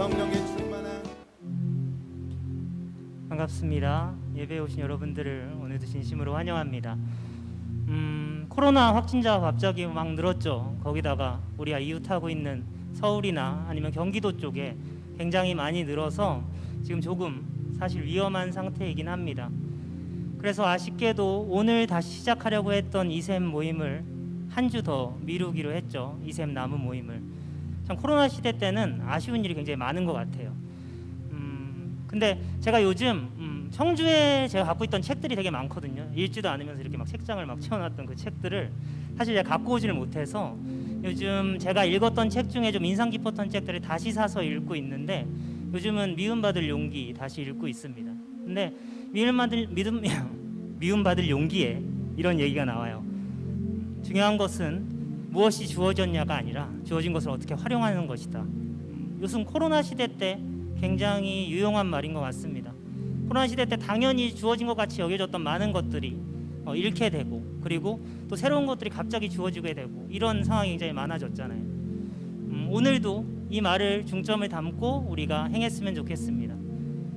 성령의 충만한 반갑습니다. 예배에 오신 여러분들을 오늘도 진심으로 환영합니다. 코로나 확진자가 갑자기 막 늘었죠. 거기다가 우리가 이웃하고 있는 서울이나 아니면 경기도 쪽에 굉장히 많이 늘어서 지금 조금 사실 위험한 상태이긴 합니다. 그래서 아쉽게도 오늘 다시 시작하려고 했던 이샘 모임을 한 주 더 미루기로 했죠. 이샘 나무 모임을. 참 코로나 시대 때는 아쉬운 일이 굉장히 많은 것 같아요. 근데 제가 요즘 청주에 제가 갖고 있던 책들이 되게 많거든요. 읽지도 않으면서 이렇게 막 책장을 막 채워놨던 그 책들을 사실 제가 갖고 오지를 못해서 요즘 제가 읽었던 책 중에 좀 인상 깊었던 책들을 다시 사서 읽고 있는데 요즘은 미움받을 용기 다시 읽고 있습니다. 근데 미움받을 용기에 이런 얘기가 나와요. 중요한 것은 무엇이 주어졌냐가 아니라 주어진 것을 어떻게 활용하는 것이다. 요즘 코로나 시대 때 굉장히 유용한 말인 것 같습니다. 코로나 시대 때 당연히 주어진 것 같이 여겨졌던 많은 것들이 잃게 되고 그리고 또 새로운 것들이 갑자기 주어지게 되고 이런 상황이 굉장히 많아졌잖아요. 오늘도 이 말을 중점을 담고 우리가 행했으면 좋겠습니다.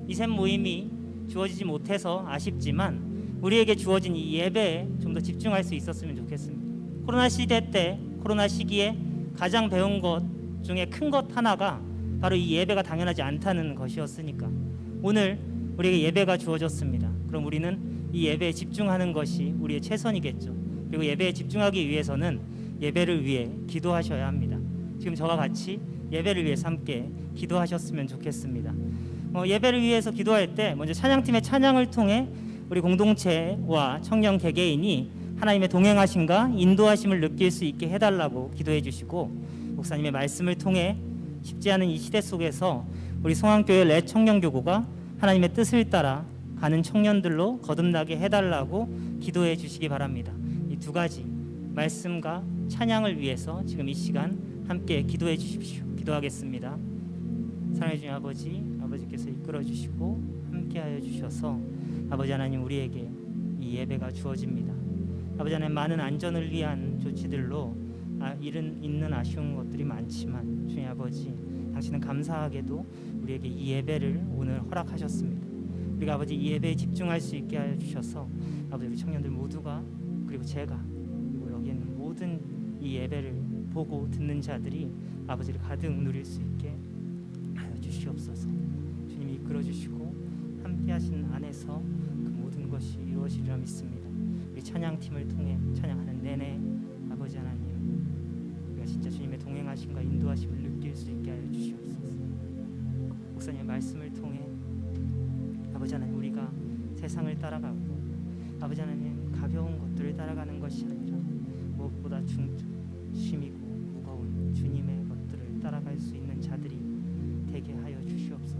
이샘 모임이 주어지지 못해서 아쉽지만 우리에게 주어진 이 예배에 좀 더 집중할 수 있었으면 좋겠습니다. 코로나 시대 때 코로나 시기에 가장 배운 것 중에 큰 것 하나가 바로 이 예배가 당연하지 않다는 것이었으니까 오늘 우리에게 예배가 주어졌습니다. 그럼 우리는 이 예배에 집중하는 것이 우리의 최선이겠죠. 그리고 예배에 집중하기 위해서는 예배를 위해 기도하셔야 합니다. 지금 저와 같이 예배를 위해서 함께 기도하셨으면 좋겠습니다. 예배를 위해서 기도할 때 먼저 찬양팀의 찬양을 통해 우리 공동체와 청년 개개인이 하나님의 동행하심과 인도하심을 느낄 수 있게 해달라고 기도해 주시고 목사님의 말씀을 통해 쉽지 않은 이 시대 속에서 우리 성안교회 내 청년교구가 하나님의 뜻을 따라 가는 청년들로 거듭나게 해달라고 기도해 주시기 바랍니다. 이 두 가지 말씀과 찬양을 위해서 지금 이 시간 함께 기도해 주십시오. 기도하겠습니다. 사랑해 주신 아버지께서 이끌어 주시고 함께하여 주셔서 아버지 하나님 우리에게 이 예배가 주어집니다. 아버지 하나님 많은 안전을 위한 조치들로 있는 아쉬운 것들이 많지만 주님 아버지 당신은 감사하게도 우리에게 이 예배를 오늘 허락하셨습니다. 우리가 아버지 이 예배에 집중할 수 있게 하여 주셔서 아버지 우리 청년들 모두가 그리고 제가 그리고 여기 있는 모든 이 예배를 보고 듣는 자들이 아버지를 가득 누릴 수 있게 하여 주시옵소서. 주님이 이끌어 주시고 함께 하신 안에서 그 모든 것이 이루어지리라 믿습니다. 우리 찬양팀을 통해 찬양하는 내내 아버지 하나님 우리가 진짜 주님의 동행하심과 인도하심을 느낄 수 있게 하여 주시옵소서. 목사님의 말씀을 통해 아버지 하나님 우리가 세상을 따라가고 아버지 하나님 가벼운 것들을 따라가는 것이 아니라 무엇보다 중심이고 무거운 주님의 것들을 따라갈 수 있는 자들이 되게 하여 주시옵소서.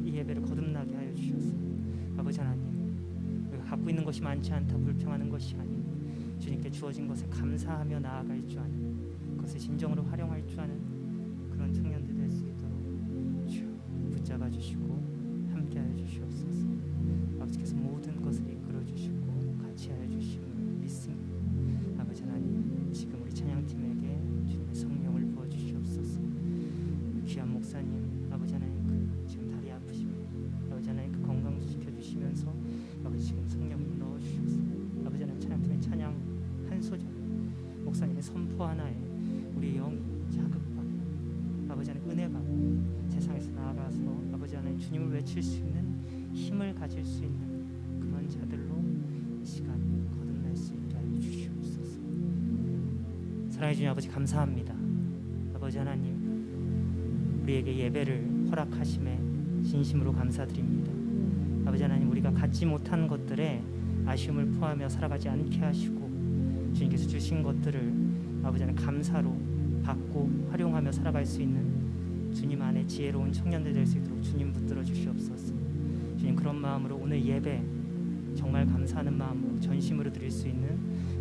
이 예배를 거듭나게 하여 주셔서 아버지 하나님 우리가 갖고 있는 것이 많지 않다 불평하는 것이 아닌 주님께 주어진 것에 감사하며 나아갈 줄 아는 그것을 진정으로 활용할 줄 아는 그런 청년들 될 수 있도록 주 붙잡아 주시고 함께하여 주시옵소서. 아버지께서 모든 것을 이끌어 주시고 같이 하여 주심을 믿습니다. 아버지 하나님 지금 우리 찬양팀에게 주님의 성령을 부어 주시옵소서. 귀한 목사님 아버지 하나님 지금 다리 아프시면 아버지 하나님 그 건강 지켜 주시면서 아버지 지금 성령 넣어 주시옵소서. 아버지 하나님 찬양팀의 찬양 한 소절 목사님의 선포 하나에 우리 영이 자극받고 아버지 하나님 은혜가 세상에서 나아가서 아버지 하나님 주님을 외칠 수 있는 힘을 가질 수 있는 그런 자들로 이 시간 거듭날 수 있게 하여 주시옵소서. 사랑해 주님 아버지 감사합니다. 아버지 하나님 우리에게 예배를 허락하심에 진심으로 감사드립니다. 아버지 하나님 우리가 갖지 못한 것들에 아쉬움을 포하며 살아가지 않게 하시고 주님께서 주신 것들을 아버지 하나님 감사로 받고 활용하며 살아갈 수 있는 주님 안에 지혜로운 청년들 될 수 있도록 주님 붙들어 주시옵소서. 주님 그런 마음으로 오늘 예배 정말 감사하는 마음으로 전심으로 드릴 수 있는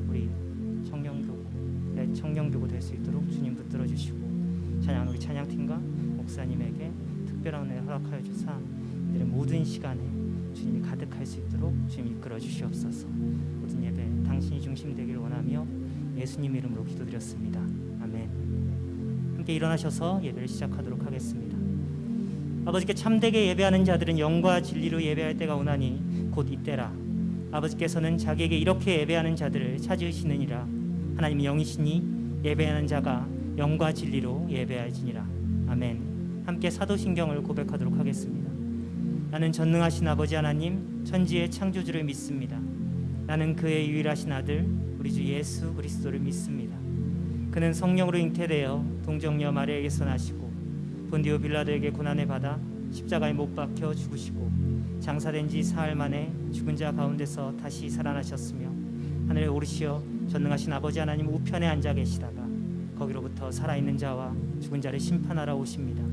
우리 청년교구 될 수 있도록 주님 붙들어 주시고 찬양 우리 찬양팀과 목사님에게 특별한 은혜 허락하여 주사 이들의 모든 시간에 주님이 가득할 수 있도록 주님 이끌어 주시옵소서. 모든 예배 당신이 중심 되길 원하며 예수님 이름으로 기도드렸습니다. 아멘. 함께 일어나셔서 예배를 시작하도록 하겠습니다. 아버지께 참되게 예배하는 자들은 영과 진리로 예배할 때가 오나니 곧 이때라. 아버지께서는 자기에게 이렇게 예배하는 자들을 찾으시느니라. 하나님 영이시니 예배하는 자가 영과 진리로 예배할지니라. 아멘. 함께 사도신경을 고백하도록 하겠습니다. 나는 전능하신 아버지 하나님 천지의 창조주를 믿습니다. 나는 그의 유일하신 아들 우리 주 예수 그리스도를 믿습니다. 그는 성령으로 잉태되어 동정녀 마리아에게서 나시고 본디오 빌라도에게 고난을 받아 십자가에 못 박혀 죽으시고 장사된 지 사흘 만에 죽은 자 가운데서 다시 살아나셨으며 하늘에 오르시어 전능하신 아버지 하나님 우편에 앉아 계시다가 거기로부터 살아있는 자와 죽은 자를 심판하러 오십니다.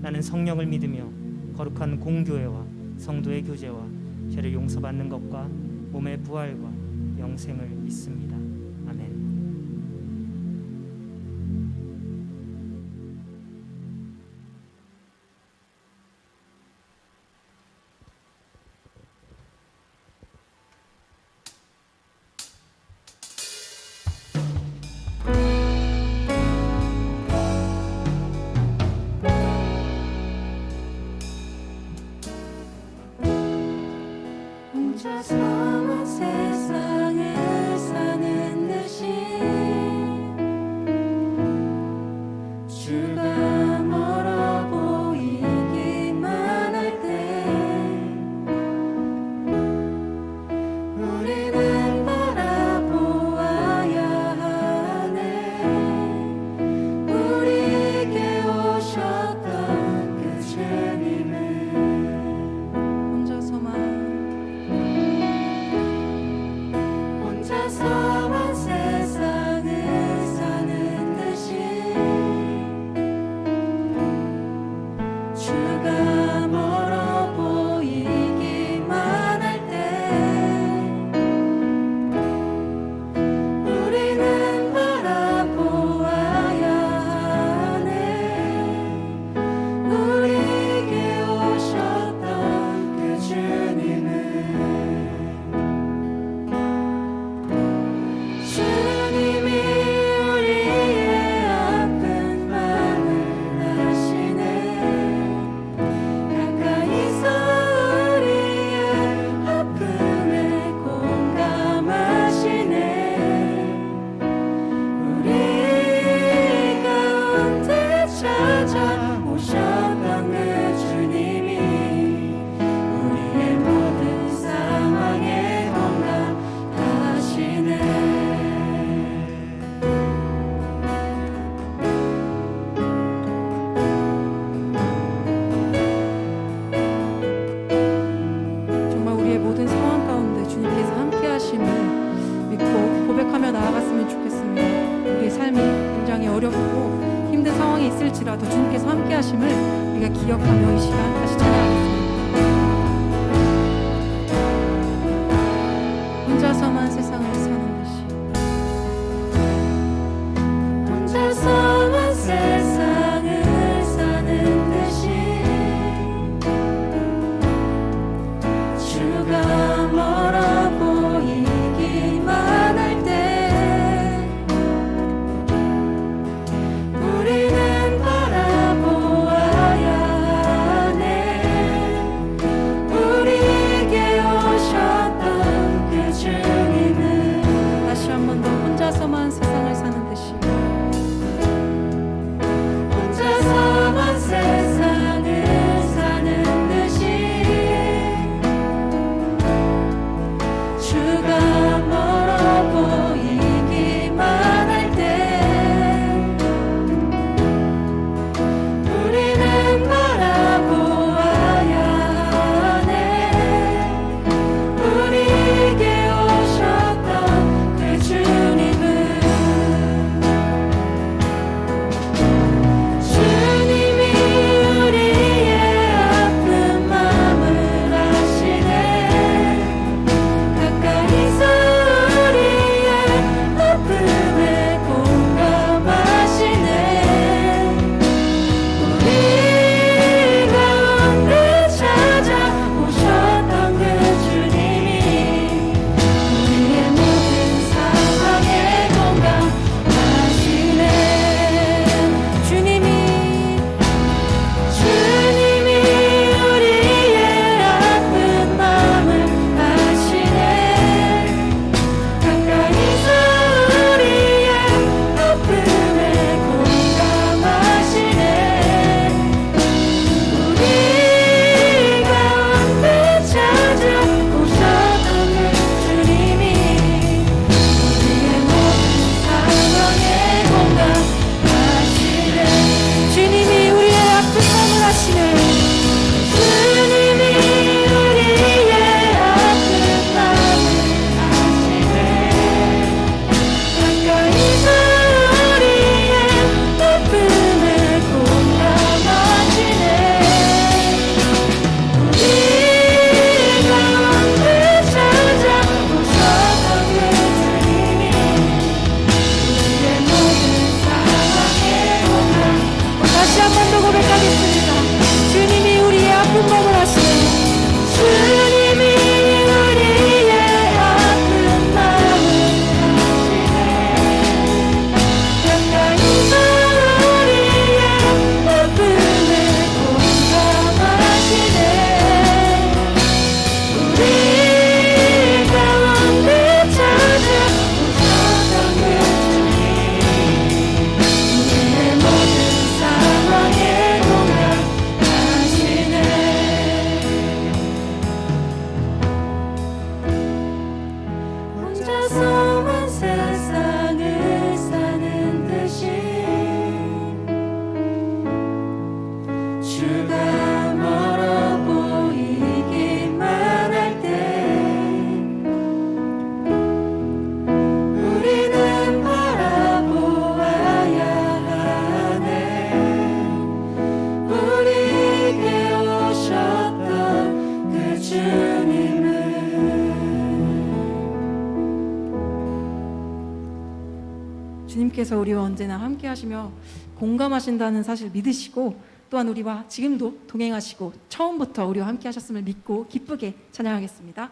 나는 성령을 믿으며 거룩한 공교회와 성도의 교제와 죄를 용서받는 것과 몸의 부활과 영생을 믿습니다. 아멘. 혼자서만 세상을 사는 듯이 주가 멀어 보이기만 할 때 우리는 바라보아야 하네. 우리에게 오셨던 그 주님을 혼자서만 세상을 사는 듯이 주가 멀어 보이기만 할 때 우리는 바라보아야 하네. 우리에게 오셨던 그 주님을 주님이 우리의 아픈 마음을 아시네. 가까이서 우리의 아픔에 공감하시네. 우리 가운데 찾아오셨던 그 주님이 우리의 모든 상황에 공감하시네. 정말 우리의 모든 상황 가운데 주님께서 함께 하심을 믿고 고백하며 나아갔으면 좋겠습니다. 우리의 삶이 굉장히 어렵고 힘든 상황이 있을지라도 주님께서 함께 하심을 우리가 기억하며 이 시간 다시 찬양하겠습니다. 혼자서만 세상을 사는 듯이 혼자서만 세상을 사는 듯이 주가 멀어 보이기만 할 때 우리는 바라보아야 하네. 모든 법을 하시네. 주님이 우리의 아픈 마음을 아시네. 가까이서 우리의 아픔을 공감하시네. 우리 가운데 찾아오셨던 그 주님, 우리의 모든 상황에 공감하시네. 혼자서만 세상을 사는 듯이 주가 멀어 보이기만 할 때 우리는 바라보아야 하네. 우리에게 오셨던 그 주님을. 주님께서 우리와 언제나 함께 하시며 공감하신다는 사실 믿으시고, 또한 우리와 지금도 동행하시고 처음부터 우리와 함께 하셨음을 믿고 기쁘게 찬양하겠습니다.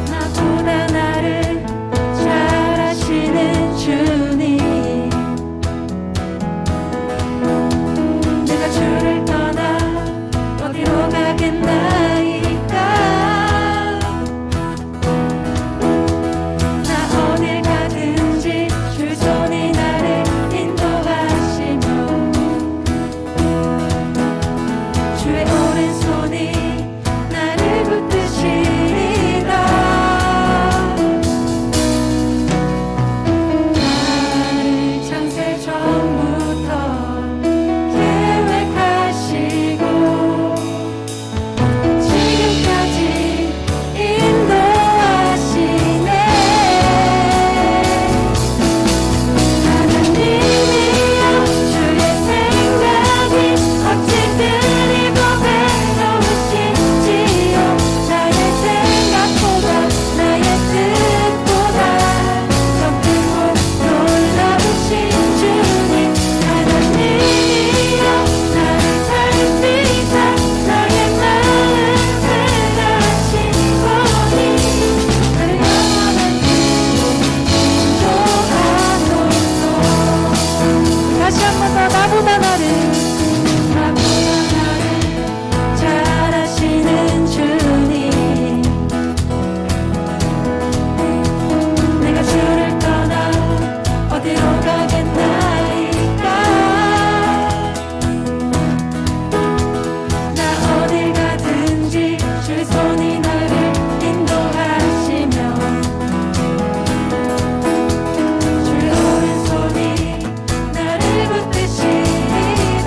나보다 나를 잘 아시는 주님, 내가 주를 떠나 어디로 가겠나이까. 나 어딜 가든지 주 손이 나를 인도하시며 주의 오른손이 나를 붙드시리라. 나를 창세 전부터 계획하시고 지금까지 인도하시네. 하나님이여 주의 생각이 어찌 그리고 배로우신지요. 나의 생각보다 나의 뜻보다 더 크고 놀라우신 주님. 하나님이여 나를 살피사 나의 마음 새가시니 나를 영원한 길로 인도하소서. 다시 한 번 더 나보다 나를 잘 아시는 주님, 내가 주를 떠나 어디로 가겠나이까. 나 어딜 가든지 주의 손이 나를 인도하시며 주의 오른손이 나를 붙드시리라.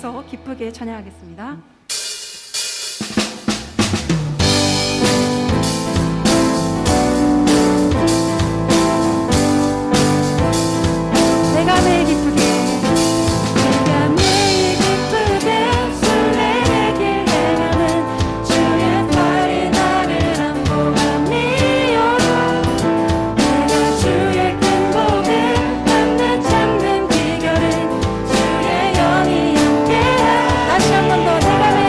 앞에서 기쁘게 찬양하겠습니다. 내가 매일 기쁘게 내가 매일 기쁘게 설레게 행하는 주의 팔이 나를 안보하니요 내가 주의 큰 복을 받는 참된 비결은 주의 영이 함께하 다시 한 번 더 내가 매일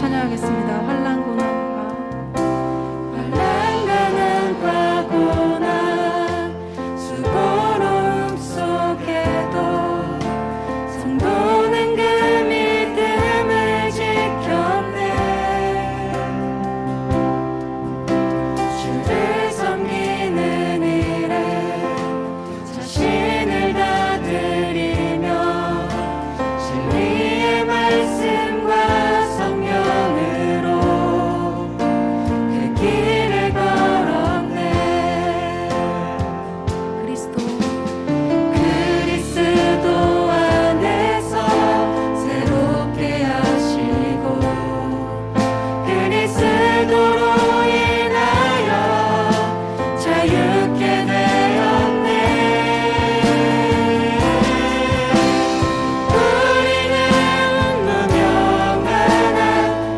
찬양하겠습니다. 환난 고난과 환난과 고난 수고로움 속에도 성도는 그 믿음을 지켰네. 주를 섬기는 일에 자신을 다 드리며 진리의 말씀과 성령으로 그 길을 걸었네. 그리스도 안에서 새롭게 하시고 그리스도로 인하여 자유케 되었네. 우리는 무명하나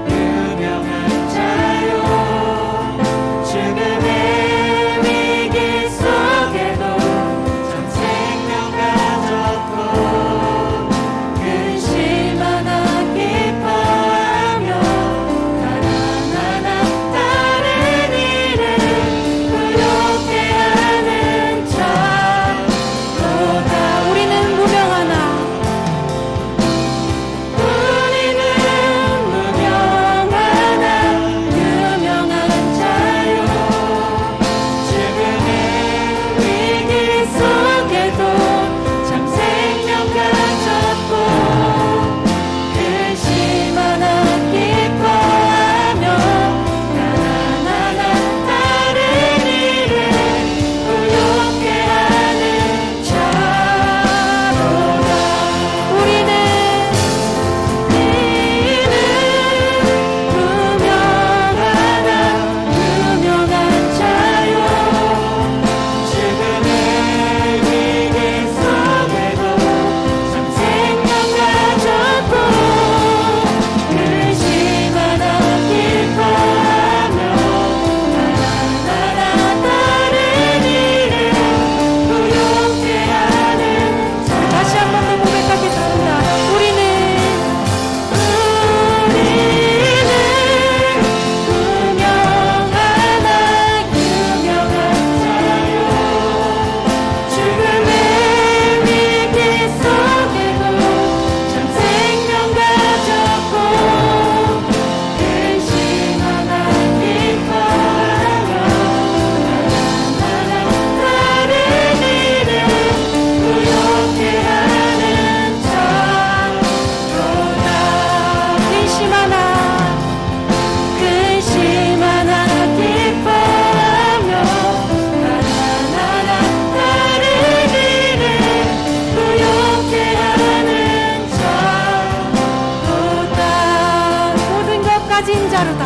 유명한 자요. 죽음의 위기 속에도 참 생명 가졌고 근심 하나 기뻐하며 가난하나 다른 일을 부욕해 하는 자로다. 우리는 무명하나 유명한 자요. 죽음의 위기 속에도 참 생명 가졌고 근심 하나 기뻐하며 가난하나 다른 일을 부욕해 하는 자로다. 우리는 유명한 자요. 죽음의 위기 속에도 참 생명 가졌고 근심 하나 기뻐하며 가난하나 다른 일을 부욕해 하는 자. 다시 한 번 더 고백하겠습니다. 우리는 유명한 자요. 죽음의 위기 속에도 참 생명 가졌고 근심 하나 기뻐하며 가난하나 다른 일을 부욕해 하는 자로다. 근심 하나 기뻐하며 가난하나 다른 일을 부욕해 하는 자로다. 모든 것 가진 자로다.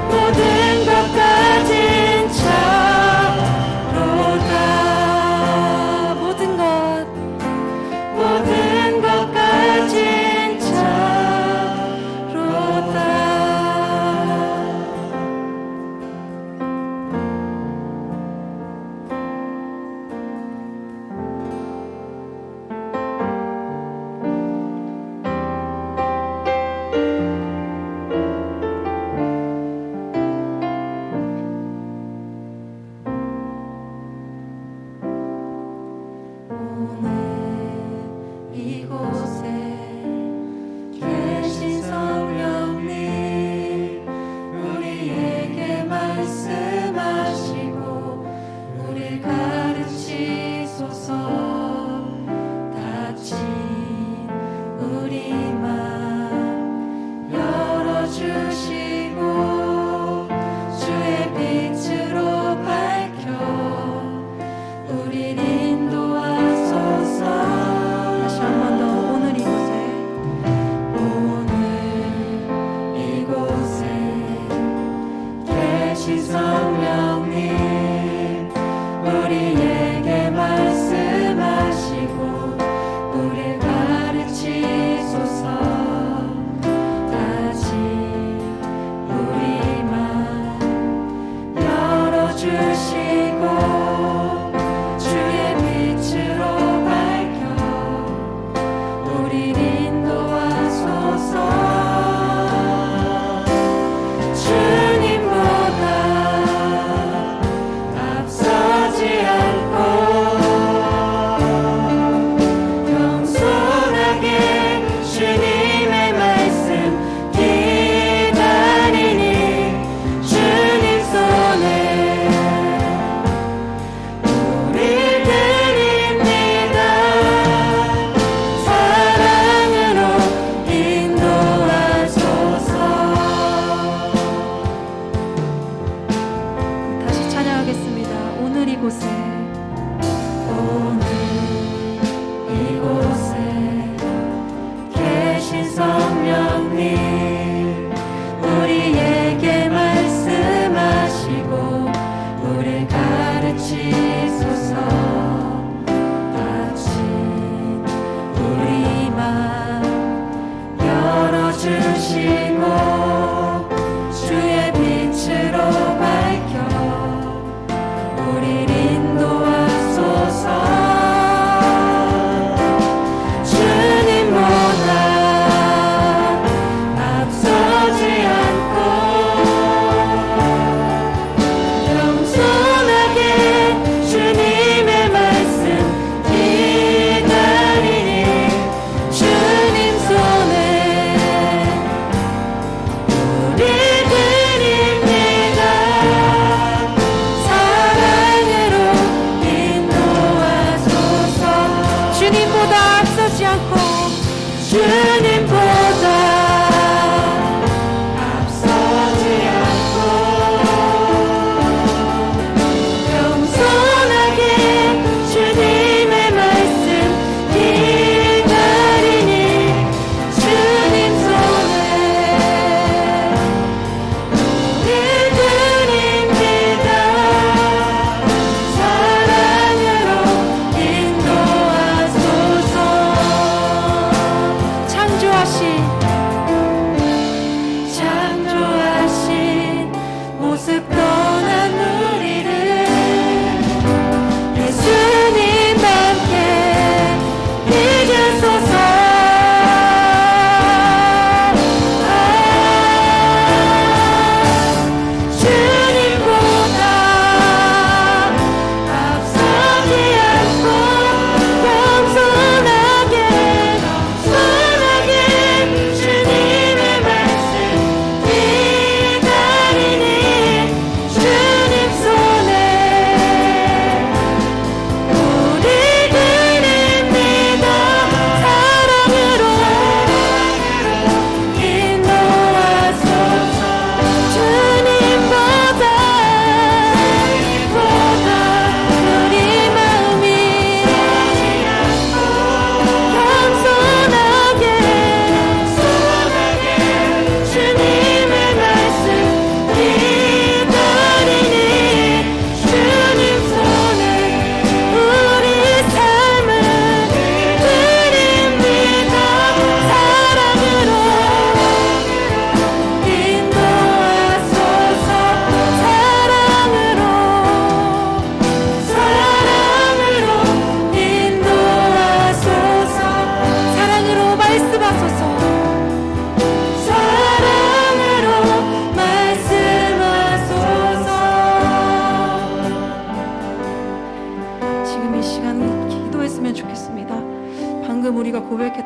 모든 것 가진 자로다. 모든 것 가진 자로다.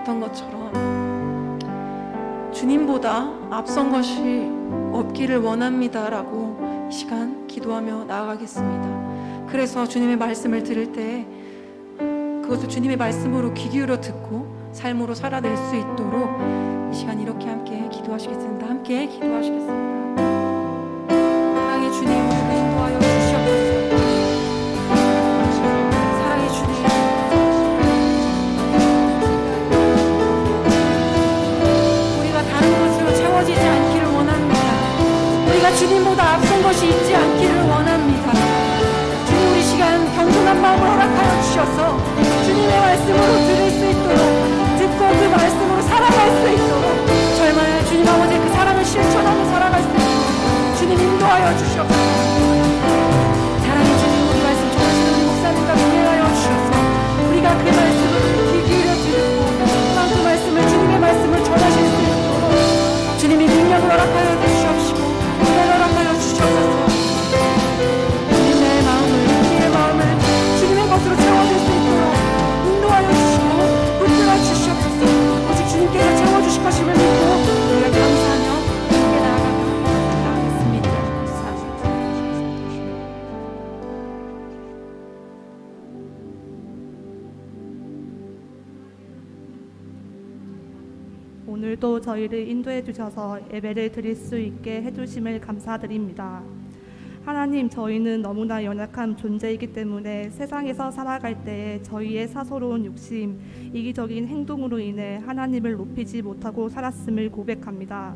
기도했던 것처럼 주님보다 앞선 것이 없기를 원합니다라고 이 시간 기도하며 나아가겠습니다. 그래서 주님의 말씀을 들을 때 그것을 주님의 말씀으로 귀 기울여 듣고 삶으로 살아낼 수 있도록 이 시간 이렇게 함께 기도하시겠습니다. 함께 기도하시겠습니다. 사랑의 주님, 우리를 인도하여 주시옵소서. 사랑의 주님, 우리가 다른 것으로 채워지지 않기를 원합니다. 우리가 주님보다 앞선 것이 있지 않기를 원합니다. 주님, 우리 시간 겸손한 마음을 허락하여 주셔서 주님의 말씀으로 들을 수 있도록 듣고 그 말씀으로 살아갈 수 있도록 정말 주님 아버지 그 사랑을 실천하며 살아갈 수 있도록 주님 인도하여 주시옵소서. 사랑의 주님, 우리 말씀 전하시는 우리 목사님과 동행하여 주셔서 우리가 그 말씀을 귀 기울여 듣고 또한 그 말씀을 주님의 말씀을 전하실 수 있도록 주님이 능력을 허락하여 주시옵시고 은혜를 허락하여 주시옵소서. 주님의 마음을 주님의 것으로 채워줄 수 있도록 인도하여 주시고 붙들어 주시옵소서. 오직 주님께서 채워주실 것임을 믿고 우리가 감사하며 함께 나아가겠습니다. 오늘도 저희를 인도해 주셔서 예배를 드릴 수 있게 해주심을 감사드립니다. 하나님, 저희는 너무나 연약한 존재이기 때문에 세상에서 살아갈 때에 저희의 사소로운 욕심, 이기적인 행동으로 인해 하나님을 높이지 못하고 살았음을 고백합니다.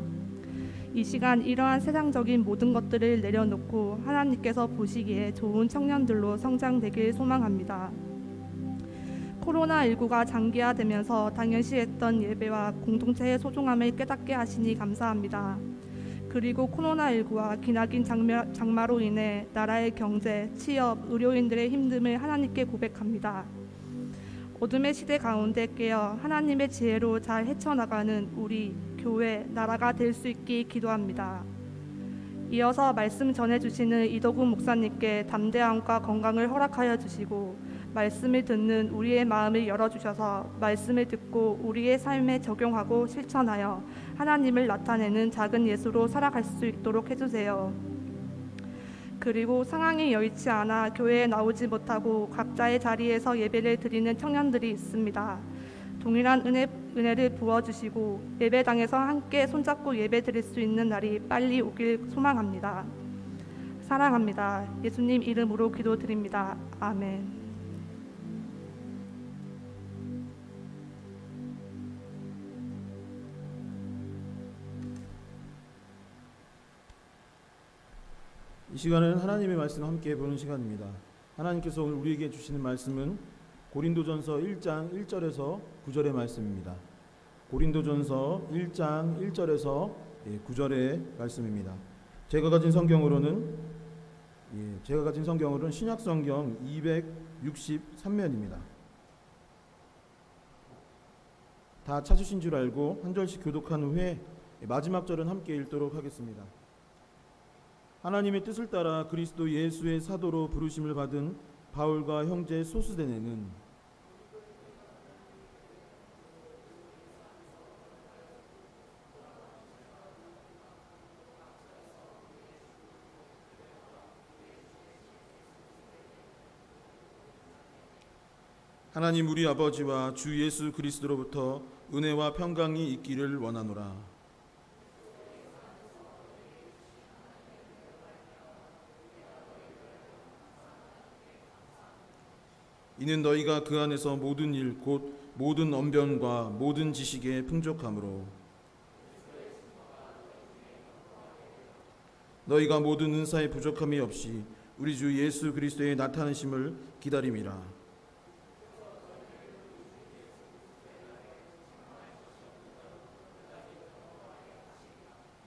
이 시간 이러한 세상적인 모든 것들을 내려놓고 하나님께서 보시기에 좋은 청년들로 성장되길 소망합니다. 코로나19가 장기화되면서 당연시했던 예배와 공동체의 소중함을 깨닫게 하시니 감사합니다. 그리고 코로나19와 기나긴 장마로 인해 나라의 경제, 취업, 의료인들의 힘듦을 하나님께 고백합니다. 어둠의 시대 가운데 깨어 하나님의 지혜로 잘 헤쳐나가는 우리 교회, 나라가 될 수 있게 기도합니다. 이어서 말씀 전해주시는 이덕우 목사님께 담대함과 건강을 허락하여 주시고 말씀을 듣는 우리의 마음을 열어주셔서 말씀을 듣고 우리의 삶에 적용하고 실천하여 하나님을 나타내는 작은 예수로 살아갈 수 있도록 해주세요. 그리고 상황이 여의치 않아 교회에 나오지 못하고 각자의 자리에서 예배를 드리는 청년들이 있습니다. 동일한 은혜를 부어주시고 예배당에서 함께 손잡고 예배 드릴 수 있는 날이 빨리 오길 소망합니다. 사랑합니다. 예수님 이름으로 기도드립니다. 아멘. 이 시간은 하나님의 말씀을 함께 보는 시간입니다. 하나님께서 오늘 우리에게 주시는 말씀은 고린도전서 1장 1절에서 9절의 말씀입니다. 고린도전서 1장 1절에서 9절의 말씀입니다. 제가 가진 성경으로는 신약성경 263면입니다. 다 찾으신 줄 알고 한 절씩 교독한 후에 마지막 절은 함께 읽도록 하겠습니다. 하나님의 뜻을 따라 그리스도 예수의 사도로 부르심을 받은 바울과 형제 소스데네는 하나님 우리 아버지와 주 예수 그리스도로부터 은혜와 평강이 있기를 원하노라. 이는 너희가 그 안에서 모든 일 곧 모든 언변과 모든 지식에 풍족함으로 너희가 모든 은사에 부족함이 없이 우리 주 예수 그리스도의 나타나심을 기다림이라.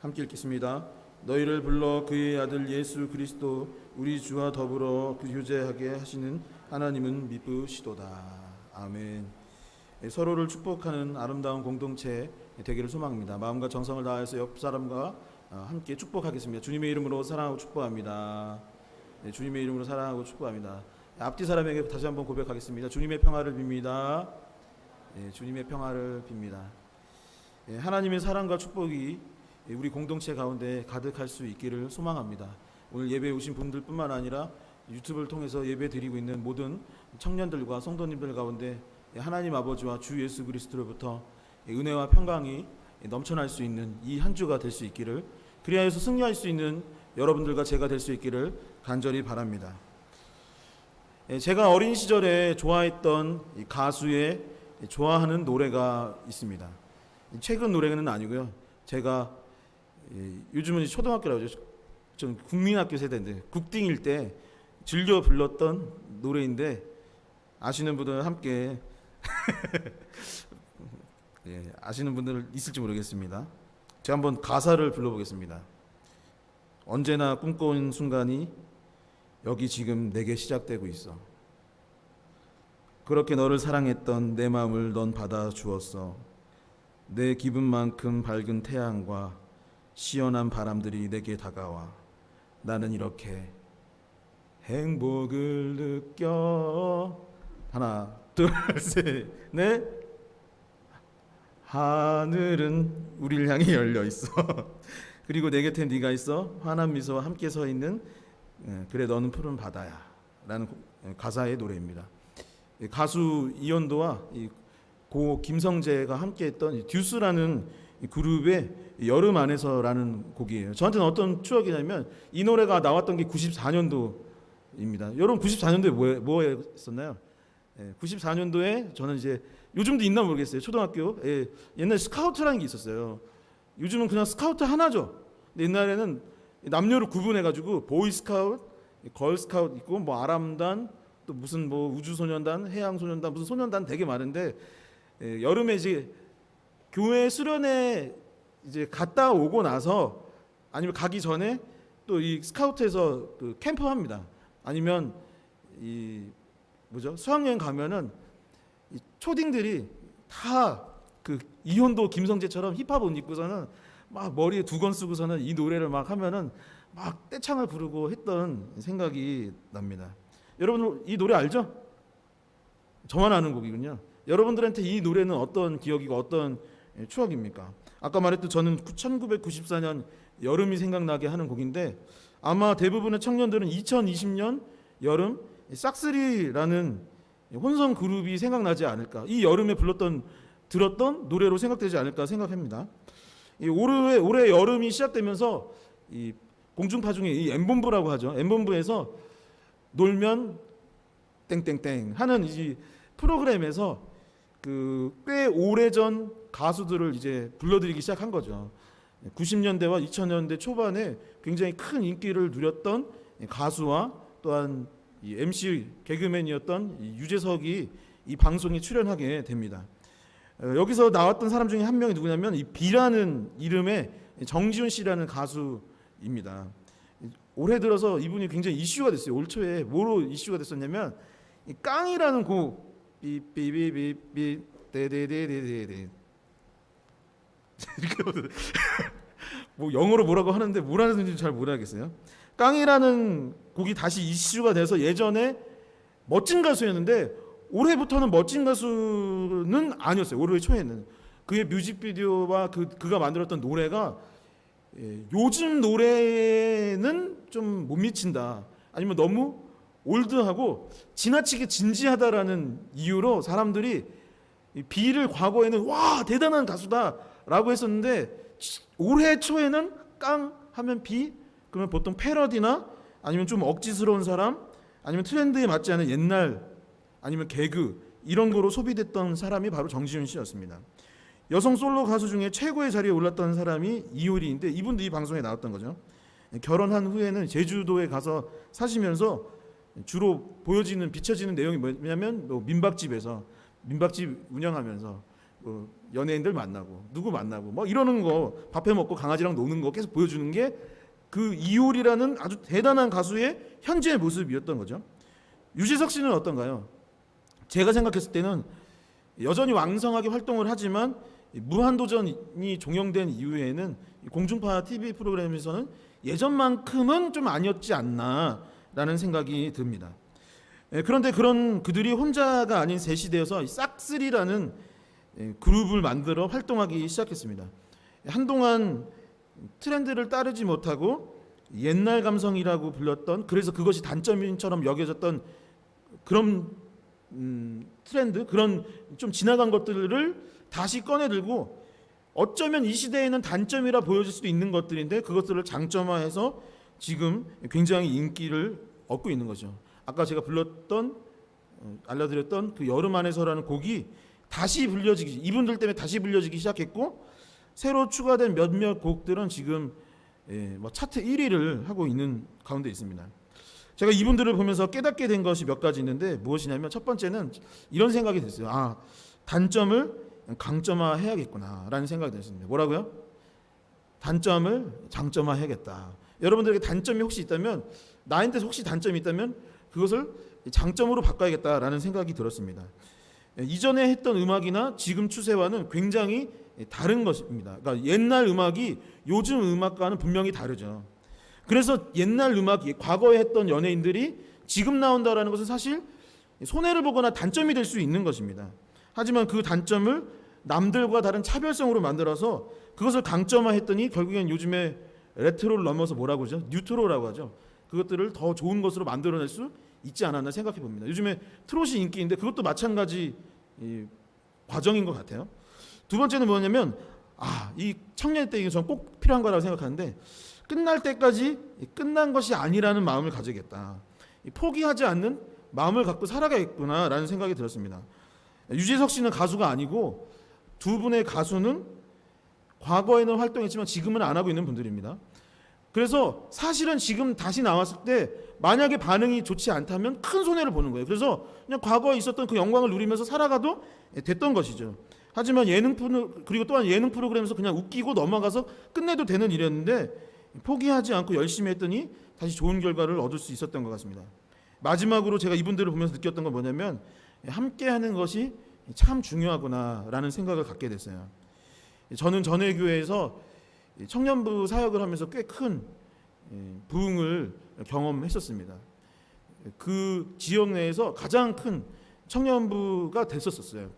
함께 읽겠습니다. 너희를 불러 그의 아들 예수 그리스도 우리 주와 더불어 교제하게 하시는 하나님은 미쁘시도다. 아멘. 서로를 축복하는 아름다운 공동체 되기를 소망합니다. 마음과 정성을 다해서 옆 사람과 함께 축복하겠습니다. 주님의 이름으로 사랑하고 축복합니다. 주님의 이름으로 사랑하고 축복합니다. 앞뒤 사람에게 다시 한번 고백하겠습니다. 주님의 평화를 빕니다. 주님의 평화를 빕니다. 하나님의 사랑과 축복이 우리 공동체 가운데 가득할 수 있기를 소망합니다. 오늘 예배에 오신 분들뿐만 아니라 유튜브를 통해서 예배 드리고 있는 모든 청년들과 성도님들 가운데 하나님 아버지와 주 예수 그리스도로부터 은혜와 평강이 넘쳐날 수 있는 이 한 주가 될 수 있기를, 그리하여서 승리할 수 있는 여러분들과 제가 될 수 있기를 간절히 바랍니다. 제가 어린 시절에 좋아했던 가수의 좋아하는 노래가 있습니다. 최근 노래는 아니고요. 제가 요즘은 초등학교라고 하죠. 전 국민학교 세대인데 국딩일 때 즐겨 불렀던 노래인데 아시는 분들은 함께 아시는 분들 있을지 모르겠습니다. 제가 한번 가사를 불러보겠습니다. 언제나 꿈꿔온 순간이 여기 지금 내게 시작되고 있어. 그렇게 너를 사랑했던 내 마음을 넌 받아 주었어. 내 기분만큼 밝은 태양과 시원한 바람들이 내게 다가와 나는 이렇게 행복을 느껴. 하나, 둘, 셋, 넷. 하늘은 우리를 향해 열려 있어. 그리고 내 곁에 네가 있어. 환한 미소와 함께 서 있는 그래 너는 푸른 바다야 라는 가사의 노래입니다. 가수 이현도와 고 김성재가 함께했던 듀스라는 그룹의 여름 안에서라는 곡이에요. 저한테는 어떤 추억이냐면 이 노래가 나왔던 게 94년도입니다. 여러분 94년도에 뭐 했었나요? 94년도에 저는 이제 요즘도 있나 모르겠어요. 초등학교 옛날 스카우트라는 게 있었어요. 요즘은 그냥 스카우트 하나죠. 근데 옛날에는 남녀를 구분해가지고 보이 스카우트, 걸 스카우트 있고 뭐 아람단, 또 무슨 뭐 우주소년단, 해양소년단, 무슨 소년단 되게 많은데 여름에 이제 교회 수련회 이제 갔다 오고 나서 아니면 가기 전에 또 이 스카우트에서 그 캠프합니다. 아니면 이 뭐죠? 수학여행 가면은 이 초딩들이 다 그 이현도 김성재처럼 힙합 옷 입고서는 막 머리에 두건 쓰고서는 이 노래를 막 하면은 막 떼창을 부르고 했던 생각이 납니다. 여러분 이 노래 알죠? 저만 아는 곡이군요. 여러분들한테 이 노래는 어떤 기억이고 어떤 추억입니까? 아까 말했던 저는 1994년 여름이 생각나게 하는 곡인데 아마 대부분의 청년들은 2020년 여름 싹쓸이라는 혼성 그룹이 생각나지 않을까, 이 여름에 들었던 노래로 생각되지 않을까 생각합니다. 올해 여름이 시작되면서 이 공중파 중에 이 M본부라고 하죠. M본부에서 놀면 땡땡땡 하는 이 프로그램에서 그 꽤 오래전 가수들을 이제 불러들이기 시작한 거죠. 90년대와 2000년대 초반에 굉장히 큰 인기를 누렸던 가수와 또한 이 MC 개그맨이었던 유재석이 이 방송에 출연하게 됩니다. 여기서 나왔던 사람 중에 한 명이 누구냐면 이 B라는 이름의 정지훈 씨라는 가수입니다. 올해 들어서 이분이 굉장히 이슈가 됐어요. 올 초에 뭐로 이슈가 됐었냐면 이 깡이라는 곡 삐삐삐삐삐 데데데데데 이렇게 뭐 영어로 뭐라고 하는데 뭐라는지 잘 모르겠어요. 깡이라는 곡이 다시 이슈가 돼서 예전에 멋진 가수였는데 올해부터는 멋진 가수는 아니었어요. 올해 초에는 그의 뮤직비디오와 그가 만들었던 노래가 요즘 노래는 좀 못 미친다, 아니면 너무 올드하고 지나치게 진지하다라는 이유로 사람들이 비를 과거에는 와 대단한 가수다라고 했었는데 올해 초에는 깡 하면 비 그러면 보통 패러디나 아니면 좀 억지스러운 사람 아니면 트렌드에 맞지 않은 옛날 아니면 개그 이런 거로 소비됐던 사람이 바로 정지훈 씨였습니다. 여성 솔로 가수 중에 최고의 자리에 올랐던 사람이 이효리인데 이분도 이 방송에 나왔던 거죠. 결혼한 후에는 제주도에 가서 사시면서 주로 비춰지는 내용이 뭐냐면 뭐 민박집에서 민박집 운영하면서 뭐 연예인들 만나고 누구 만나고 뭐 이러는 거, 밥해 먹고 강아지랑 노는 거 계속 보여주는 게 그 이효리라는 아주 대단한 가수의 현재의 모습이었던 거죠. 유재석 씨는 어떤가요? 제가 생각했을 때는 여전히 왕성하게 활동을 하지만 무한도전이 종영된 이후에는 공중파 TV 프로그램에서는 예전만큼은 좀 아니었지 않나라는 생각이 듭니다. 그런데 그런 그들이 혼자가 아닌 새 시대여서 싹쓸이라는 그룹을 만들어 활동하기 시작했습니다. 한동안 트렌드를 따르지 못하고 옛날 감성이라고 불렸던, 그래서 그것이 단점인처럼 여겨졌던 그런 트렌드, 그런 좀 지나간 것들을 다시 꺼내들고 어쩌면 이 시대에는 단점이라 보여질 수도 있는 것들인데 그것들을 장점화해서 지금 굉장히 인기를 얻고 있는 거죠. 아까 제가 알려드렸던 그 여름 안에서라는 곡이 다시 불려지기, 이분들 때문에 다시 불려지기 시작했고, 새로 추가된 몇몇 곡들은 지금 뭐 차트 1위를 하고 있는 가운데 있습니다. 제가 이분들을 보면서 깨닫게 된 것이 몇 가지 있는데 무엇이냐면, 첫 번째는 이런 생각이 됐어요. 단점을 강점화해야겠구나라는 생각이 들었습니다. 뭐라고요? 단점을 장점화해야겠다. 여러분들에게 단점이 혹시 있다면, 나한테 혹시 단점이 있다면 그것을 장점으로 바꿔야겠다라는 생각이 들었습니다. 이전에 했던 음악이나 지금 추세와는 굉장히 다른 것입니다. 그러니까 옛날 음악이 요즘 음악과는 분명히 다르죠. 그래서 옛날 음악이 과거에 했던 연예인들이 지금 나온다라는 것은 사실 손해를 보거나 단점이 될 수 있는 것입니다. 하지만 그 단점을 남들과 다른 차별성으로 만들어서 그것을 강점화했더니 결국엔 요즘에 레트로를 넘어서 뭐라고 하죠? 뉴트로라고 하죠. 그것들을 더 좋은 것으로 만들어낼 수 있지 않았나 생각해 봅니다. 요즘에 트롯이 인기인데 그것도 마찬가지 과정인 것 같아요. 두 번째는 뭐냐면 이 청년 때 저는 꼭 필요한 거라고 생각하는데, 끝날 때까지 끝난 것이 아니라는 마음을 가져야겠다. 포기하지 않는 마음을 갖고 살아가겠구나라는 생각이 들었습니다. 유재석 씨는 가수가 아니고 두 분의 가수는 과거에는 활동했지만 지금은 안 하고 있는 분들입니다. 그래서 사실은 지금 다시 나왔을 때 만약에 반응이 좋지 않다면 큰 손해를 보는 거예요. 그래서 그냥 과거에 있었던 그 영광을 누리면서 살아가도 됐던 것이죠. 하지만 그리고 또한 예능 프로그램에서 그냥 웃기고 넘어가서 끝내도 되는 일이었는데 포기하지 않고 열심히 했더니 다시 좋은 결과를 얻을 수 있었던 것 같습니다. 마지막으로 제가 이분들을 보면서 느꼈던 건 뭐냐면, 함께하는 것이 참 중요하구나라는 생각을 갖게 됐어요. 저는 전회교회에서 청년부 사역을 하면서 꽤 큰 부흥을 경험했었습니다. 그 지역 내에서 가장 큰 청년부가 됐었어요.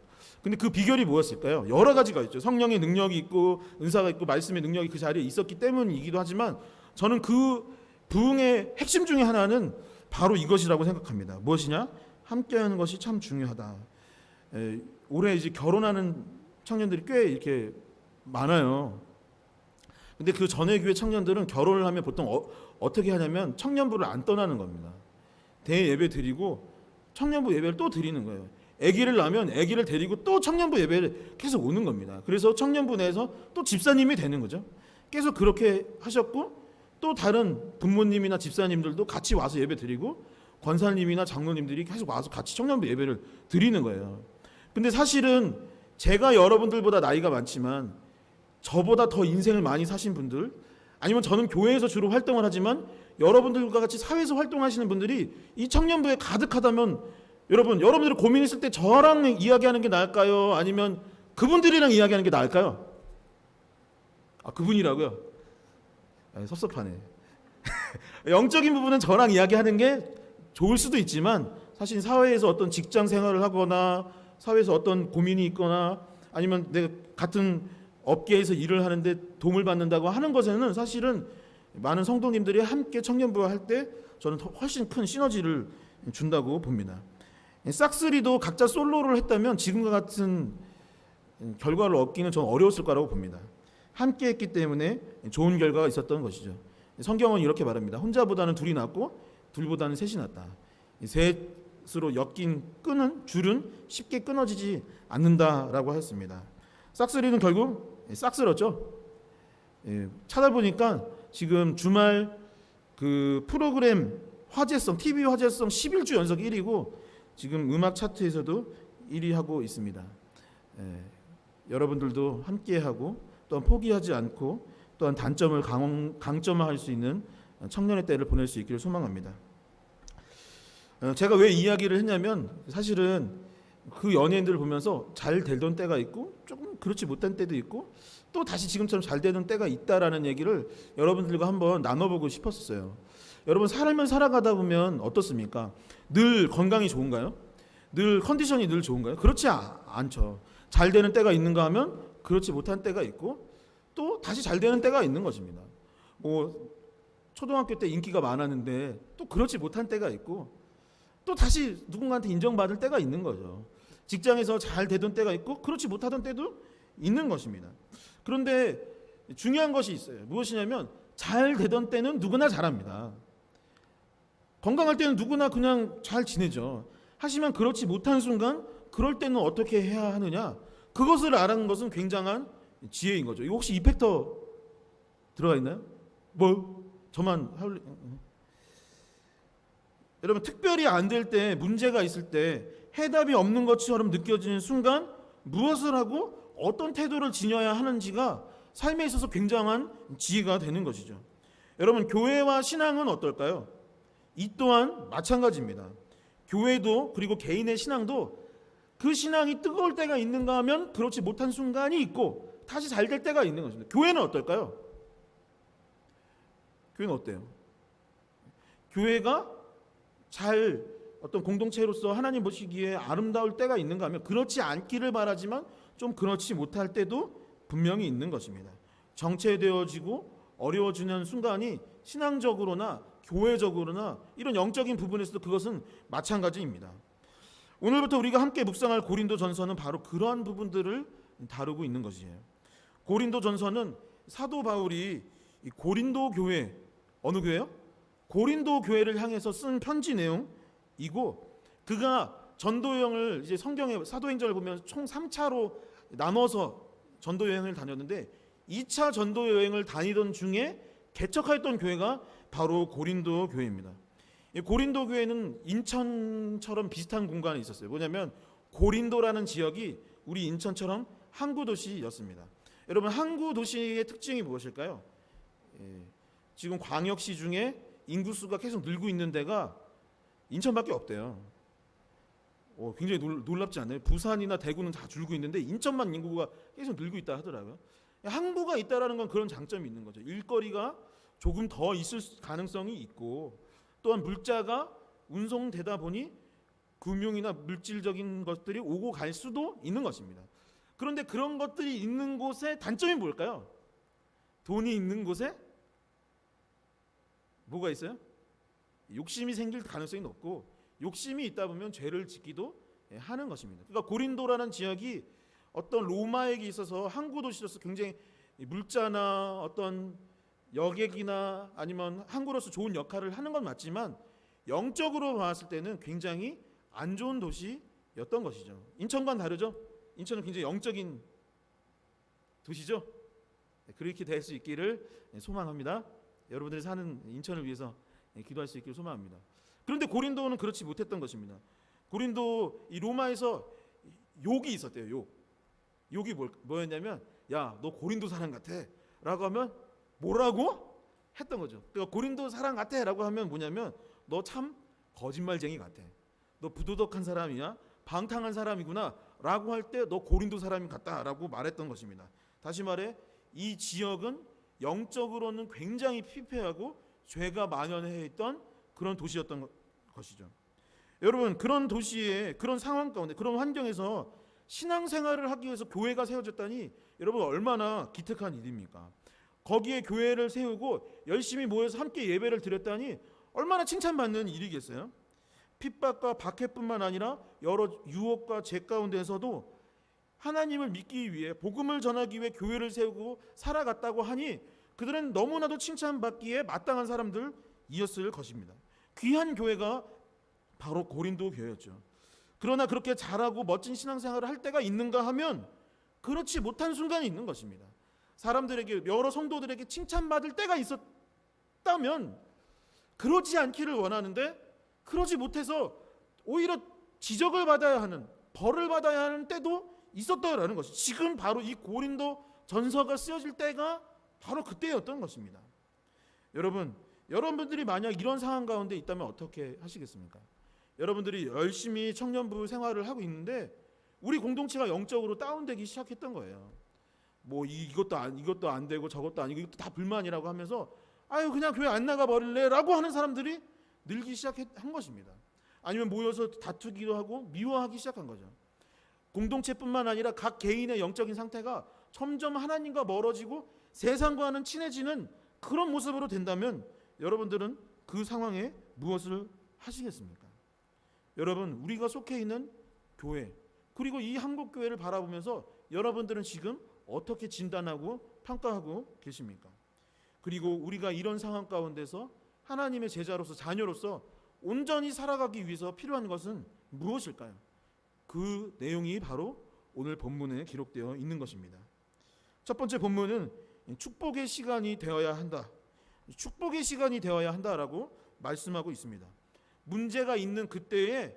근데 그 비결이 뭐였을까요? 여러 가지가 있죠. 성령의 능력이 있고 은사가 있고 말씀의 능력이 그 자리에 있었기 때문이기도 하지만, 저는 그 부흥의 핵심 중에 하나는 바로 이것이라고 생각합니다. 무엇이냐? 함께하는 것이 참 중요하다. 올해 이제 결혼하는 청년들이 꽤 이렇게 많아요. 근데 그 전회교회 청년들은 결혼을 하면 보통 어떻게 하냐면 청년부를 안 떠나는 겁니다. 대예배 드리고 청년부 예배를 또 드리는 거예요. 아기를 낳으면 아기를 데리고 또 청년부 예배를 계속 오는 겁니다. 그래서 청년부 내에서 또 집사님이 되는 거죠. 계속 그렇게 하셨고, 또 다른 부모님이나 집사님들도 같이 와서 예배 드리고, 권사님이나 장로님들이 계속 와서 같이 청년부 예배를 드리는 거예요. 근데 사실은 제가 여러분들보다 나이가 많지만 저보다 더 인생을 많이 사신 분들, 아니면 저는 교회에서 주로 활동을 하지만 여러분들과 같이 사회에서 활동하시는 분들이 이 청년부에 가득하다면, 여러분들이 고민했을 때 저랑 이야기하는 게 나을까요? 아니면 그분들이랑 이야기하는 게 나을까요? 그분이라고요? 섭섭하네. 영적인 부분은 저랑 이야기하는 게 좋을 수도 있지만, 사실 사회에서 어떤 직장 생활을 하거나 사회에서 어떤 고민이 있거나 아니면 내가 같은 업계에서 일을 하는데 도움을 받는다고 하는 것에는 사실은 많은 성도님들이 함께 청년부와 할 때 저는 훨씬 큰 시너지를 준다고 봅니다. 싹쓰리도 각자 솔로를 했다면 지금과 같은 결과를 얻기는 저는 어려웠을 거라고 봅니다. 함께 했기 때문에 좋은 결과가 있었던 것이죠. 성경은 이렇게 말합니다. 혼자보다는 둘이 낫고 둘보다는 셋이 낫다. 셋으로 엮인 줄은 쉽게 끊어지지 않는다라고 하였습니다. 싹쓰리는 결국 싹쓸었죠. 찾아보니까 지금 주말 그 프로그램 화제성, TV 화제성 11주 연속 1위고 지금 음악 차트에서도 1위하고 있습니다. 여러분들도 함께하고 또한 포기하지 않고 또한 단점을 강점화할 수 있는 청년의 때를 보낼 수 있기를 소망합니다. 제가 왜 이야기를 했냐면, 사실은 그 연예인들을 보면서 잘 되던 때가 있고 조금 그렇지 못한 때도 있고 또 다시 지금처럼 잘 되는 때가 있다라는 얘기를 여러분들과 한번 나눠보고 싶었어요. 여러분, 삶을 살아가다 보면 어떻습니까? 늘 건강이 좋은가요? 늘 컨디션이 늘 좋은가요? 그렇지 않죠. 잘 되는 때가 있는가 하면 그렇지 못한 때가 있고 또 다시 잘 되는 때가 있는 것입니다. 뭐 초등학교 때 인기가 많았는데 또 그렇지 못한 때가 있고 또 다시 누군가한테 인정받을 때가 있는 거죠. 직장에서 잘 되던 때가 있고 그렇지 못하던 때도 있는 것입니다. 그런데 중요한 것이 있어요. 무엇이냐면 잘 되던 때는 누구나 잘합니다. 건강할 때는 누구나 그냥 잘 지내죠. 하지만 그렇지 못한 순간 그럴 때는 어떻게 해야 하느냐, 그것을 알아는 것은 굉장한 지혜인 거죠. 이거 혹시 이펙터 들어가 있나요? 뭐? 저만 여러분, 특별히 안 될 때, 문제가 있을 때 해답이 없는 것처럼 느껴지는 순간 무엇을 하고 어떤 태도를 지녀야 하는지가 삶에 있어서 굉장한 지혜가 되는 것이죠. 여러분, 교회와 신앙은 어떨까요? 이 또한 마찬가지입니다. 교회도 그리고 개인의 신앙도 그 신앙이 뜨거울 때가 있는가 하면 그렇지 못한 순간이 있고 다시 잘 될 때가 있는 것입니다. 교회는 어떨까요? 교회는 어때요? 교회가 잘 어떤 공동체로서 하나님 보시기에 아름다울 때가 있는가 하면 그렇지 않기를 바라지만 좀 그렇지 못할 때도 분명히 있는 것입니다. 정체되어지고 어려워지는 순간이 신앙적으로나 교회적으로나 이런 영적인 부분에서도 그것은 마찬가지입니다. 오늘부터 우리가 함께 묵상할 고린도전서는 바로 그러한 부분들을 다루고 있는 것이에요. 고린도전서는 사도 바울이 이 고린도 교회, 어느 교회요? 고린도 교회를 향해서 쓴 편지 내용이고, 그가 전도 여행을 이제 성경의 사도행전을 보면 총 3차로 나눠서 전도 여행을 다녔는데 2차 전도 여행을 다니던 중에 개척하였던 교회가 바로 고린도 교회입니다. 이 고린도 교회는 인천처럼 비슷한 공간에 있었어요. 뭐냐면 고린도라는 지역이 우리 인천처럼 항구 도시였습니다. 여러분, 항구 도시의 특징이 무엇일까요? 지금 광역시 중에 인구수가 계속 늘고 있는 데가 인천밖에 없대요. 굉장히 놀랍지 않나요? 부산이나 대구는 다 줄고 있는데 인천만 인구가 계속 늘고 있다 하더라고요. 항구가 있다라는 건 그런 장점이 있는 거죠. 일거리가 조금 더 있을 가능성이 있고, 또한 물자가 운송되다 보니 금융이나 물질적인 것들이 오고 갈 수도 있는 것입니다. 그런데 그런 것들이 있는 곳의 단점이 뭘까요? 돈이 있는 곳에 뭐가 있어요? 욕심이 생길 가능성이 높고, 욕심이 있다 보면 죄를 짓기도 하는 것입니다. 그러니까 고린도라는 지역이 어떤 로마에게 있어서 항구 도시로서 굉장히 물자나 어떤 여객이나 아니면 항구로서 좋은 역할을 하는 건 맞지만 영적으로 봤을 때는 굉장히 안 좋은 도시였던 것이죠. 인천과는 다르죠. 인천은 굉장히 영적인 도시죠. 그렇게 될 수 있기를 소망합니다. 여러분들이 사는 인천을 위해서 기도할 수 있기를 소망합니다. 그런데 고린도는 그렇지 못했던 것입니다. 고린도 이 로마에서 욕이 있었대요. 욕이 뭐였냐면, 야, 너 고린도 사람 같아 라고 하면 뭐라고? 했던 거죠. 그러니까 고린도 사람 같아 라고 하면 뭐냐면, 너 참 거짓말쟁이 같아, 너 부도덕한 사람이야, 방탕한 사람이구나 라고 할 때 너 고린도 사람이 같다 라고 말했던 것입니다. 다시 말해, 이 지역은 영적으로는 굉장히 피폐하고 죄가 만연해 있던 그런 도시였던 것이죠. 여러분, 그런 도시에, 그런 상황 가운데, 그런 환경에서 신앙생활을 하기 위해서 교회가 세워졌다니 여러분 얼마나 기특한 일입니까? 거기에 교회를 세우고 열심히 모여서 함께 예배를 드렸다니 얼마나 칭찬받는 일이겠어요? 핍박과 박해뿐만 아니라 여러 유혹과 죄 가운데서도 하나님을 믿기 위해, 복음을 전하기 위해 교회를 세우고 살아갔다고 하니 그들은 너무나도 칭찬받기에 마땅한 사람들이었을 것입니다. 귀한 교회가 바로 고린도 교회였죠. 그러나 그렇게 잘하고 멋진 신앙생활을 할 때가 있는가 하면 그렇지 못한 순간이 있는 것입니다. 사람들에게, 여러 성도들에게 칭찬받을 때가 있었다면 그러지 않기를 원하는데 그러지 못해서 오히려 지적을 받아야 하는, 벌을 받아야 하는 때도 있었다라는 것이, 지금 바로 이 고린도 전서가 쓰여질 때가 바로 그때였던 것입니다. 여러분들이 만약 이런 상황 가운데 있다면 어떻게 하시겠습니까? 여러분들이 열심히 청년부 생활을 하고 있는데 우리 공동체가 영적으로 다운되기 시작했던 거예요. 뭐 이것도 안 되고 저것도 아니고 이것도 다 불만이라고 하면서 아유 그냥 교회 안 나가 버릴래라고 하는 사람들이 늘기 시작한 것입니다. 아니면 모여서 다투기도 하고 미워하기 시작한 거죠. 공동체뿐만 아니라 각 개인의 영적인 상태가 점점 하나님과 멀어지고 세상과는 친해지는 그런 모습으로 된다면 여러분들은 그 상황에 무엇을 하시겠습니까? 여러분, 우리가 속해 있는 교회, 그리고 이 한국교회를 바라보면서 여러분들은 지금 어떻게 진단하고 평가하고 계십니까? 그리고 우리가 이런 상황 가운데서 하나님의 제자로서, 자녀로서 온전히 살아가기 위해서 필요한 것은 무엇일까요? 그 내용이 바로 오늘 본문에 기록되어 있는 것입니다. 첫 번째 본문은 축복의 시간이 되어야 한다. 축복의 시간이 되어야 한다라고 말씀하고 있습니다. 문제가 있는 그때에